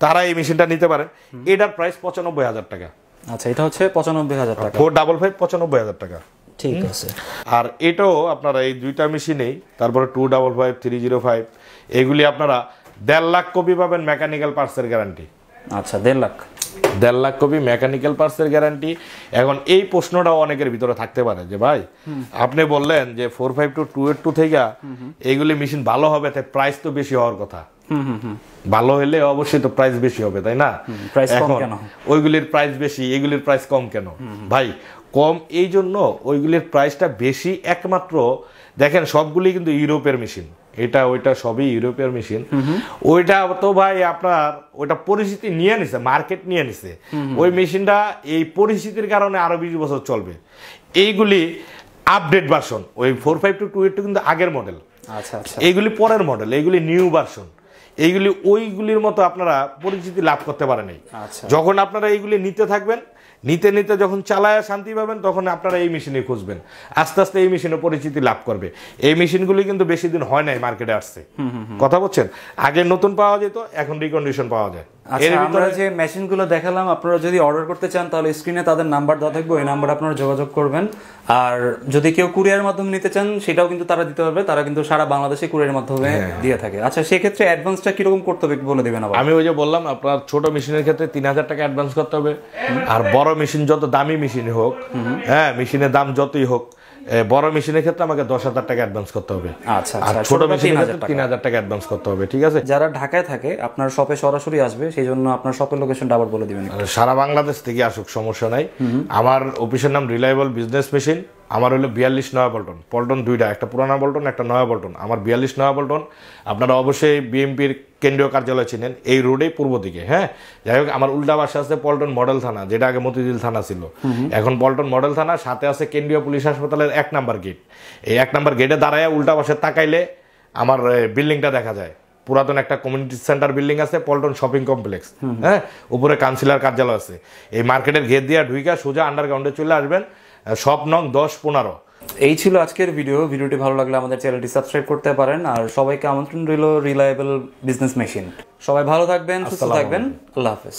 তারা এই মেশিনটা নিতে পারেন। এটার প্রাইস 95,000 টাকা। আচ্ছা, এটা হচ্ছে 95,000 টাকা। 455 95,000 টাকা। ঠিক আছে। আর এটাও আপনারা এই দুইটা মেশিনেই, তারপরে 255 305 এগুলি আপনারা 1.5 লাখ কপি পাবেন মেকানিক্যাল পার্টসের গ্যারান্টি। আচ্ছা, 1.5 লাখ, 1.5 লাখ কপি মেকানিক্যাল পার্টসের গ্যারান্টি। এখন এই প্রশ্নটাও অনেকের ভিতরে থাকতে পারে যে ভাই আপনি বললেন যে 452 282 থেকে এইগুলি মেশিন ভালো হবে, তাই প্রাইস তো বেশি হওয়ার কথা। ভালো হলে অবশ্যই তো প্রাইস বেশি হবে, তাই না? এখন ওইগুলির প্রাইস বেশি, এগুলির প্রাইস কম কেন ভাই? কম এই জন্য ওইগুলির প্রাইসটা বেশি, একমাত্র দেখেন সবগুলি কিন্তু ইউরোপের মেশিন, এটা ওইটা সবই ইউরোপের মেশিন। ওইটা তো ভাই আপনার ওইটা পরিস্থিতি নিয়ে নিছে, মার্কেট নিয়ে নিছে। ওই মেশিনটা এই পরিস্থিতির কারণে আরো 20 বছর চলবে। এইগুলি আপডেট ভার্সন, ওই 452 282 কিন্তু আগের মডেল। আচ্ছা আচ্ছা, এইগুলি পরের মডেল, এইগুলি নিউ ভার্সন। এইগুলি ওইগুলির মতো আপনারা পরিচিতি লাভ করতে পারেন। যখন আপনারা এইগুলি নিতে থাকবেন, নিতে নিতে যখন চালায় শান্তি পাবেন, তখন আপনারা এই মেশিনে খুঁজবেন, আস্তে আস্তে এই মেশিনে পরিচিতি লাভ করবে। এই মেশিনগুলি কিন্তু বেশি দিন হয় নাই মার্কেটে আসছে, কথা বলছেন? আগে নতুন পাওয়া যেত, এখন রিকন্ডিশন পাওয়া যায়। আচ্ছা, আমরা যে মেশিনগুলো দেখালাম, আপনারা যদি অর্ডার করতে চান তাহলে স্ক্রিনে তাদের নাম্বার দেওয়া থাকবে, ওই নাম্বারে আপনারা যোগাযোগ করবেন। আর যদি কেউ কুরিয়ার মাধ্যমে নিতে চান সেটাও কিন্তু তারা দিতে পারবে, তারা কিন্তু সারা বাংলাদেশে কুরিয়ার মাধ্যমে দিয়ে থাকে। আচ্ছা, সেক্ষেত্রে অ্যাডভান্সটা কিরকম করতে হবে বলে দেবেন? আমি ওই যে বললাম, আপনার ছোট মেশিনের ক্ষেত্রে 3,000 টাকা অ্যাডভান্স করতে হবে। আর বড় মেশিন যত দামি মেশিন হোক, হ্যাঁ মেশিনের দাম যতই হোক, বড় মেশিনের ক্ষেত্রে আমাকে 10,000 টাকা অ্যাডভান্স করতে হবে। আচ্ছা, আর ছোট মেশিনের ক্ষেত্রে 3,000 টাকা অ্যাডভান্স করতে হবে, ঠিক আছে? যারা ঢাকায় থাকে আপনার শপে সরাসরি আসবে, সেই জন্য আপনার শপের লোকেশনটা আবার বলে দিবেন। সারা বাংলাদেশ থেকে আসুক, সমস্যা নাই। আমার অফিসের নাম রিলায়েবল বিজনেস মেশিন। আমার হলো 42 নয়া পল্টন, পল্টন দুইটা, একটা পুরানা পল্টন একটা নয়া পল্টন। আমার 42 নয়া পল্টন। আপনারা অবশ্যই বিএমপির কেন্দ্রীয় কার্যালয় চিনেন, এই রোডেই পূর্ব দিকে। হ্যাঁ, যাই হোক, আমার উল্টা পাশে আছে পল্টন মডেল থানা, যেটা আগে মতিঝিল থানা ছিল, এখন পল্টন মডেল থানা। সাথে আছে কেন্দ্রীয় পুলিশ হাসপাতালের 1 নাম্বার গেট। এই 1 নাম্বার গেটে দাঁড়ায় উল্টা পাশে তাকাইলে আমার বিল্ডিংটা দেখা যায়। পুরাতন একটা কমিউনিটি সেন্টার বিল্ডিং আছে, পল্টন শপিং কমপ্লেক্স। হ্যাঁ, উপরে কাউন্সিলর কার্যালয় আছে। এই মার্কেটের গেট দিয়ে ঢুইকা সোজা আন্ডারগ্রাউন্ডে চলে আসবেন, শপ নং 10-15। এই ছিল আজকের ভিডিওটি ভালো লাগলে আমাদের চ্যানেলটি সাবস্ক্রাইব করতে পারেন। আর সবাইকে আমন্ত্রণ রইল রিলায়েবল বিজনেস মেশিন। সবাই ভালো থাকবেন, সুস্থ থাকবেন, আল্লাহ হাফেজ।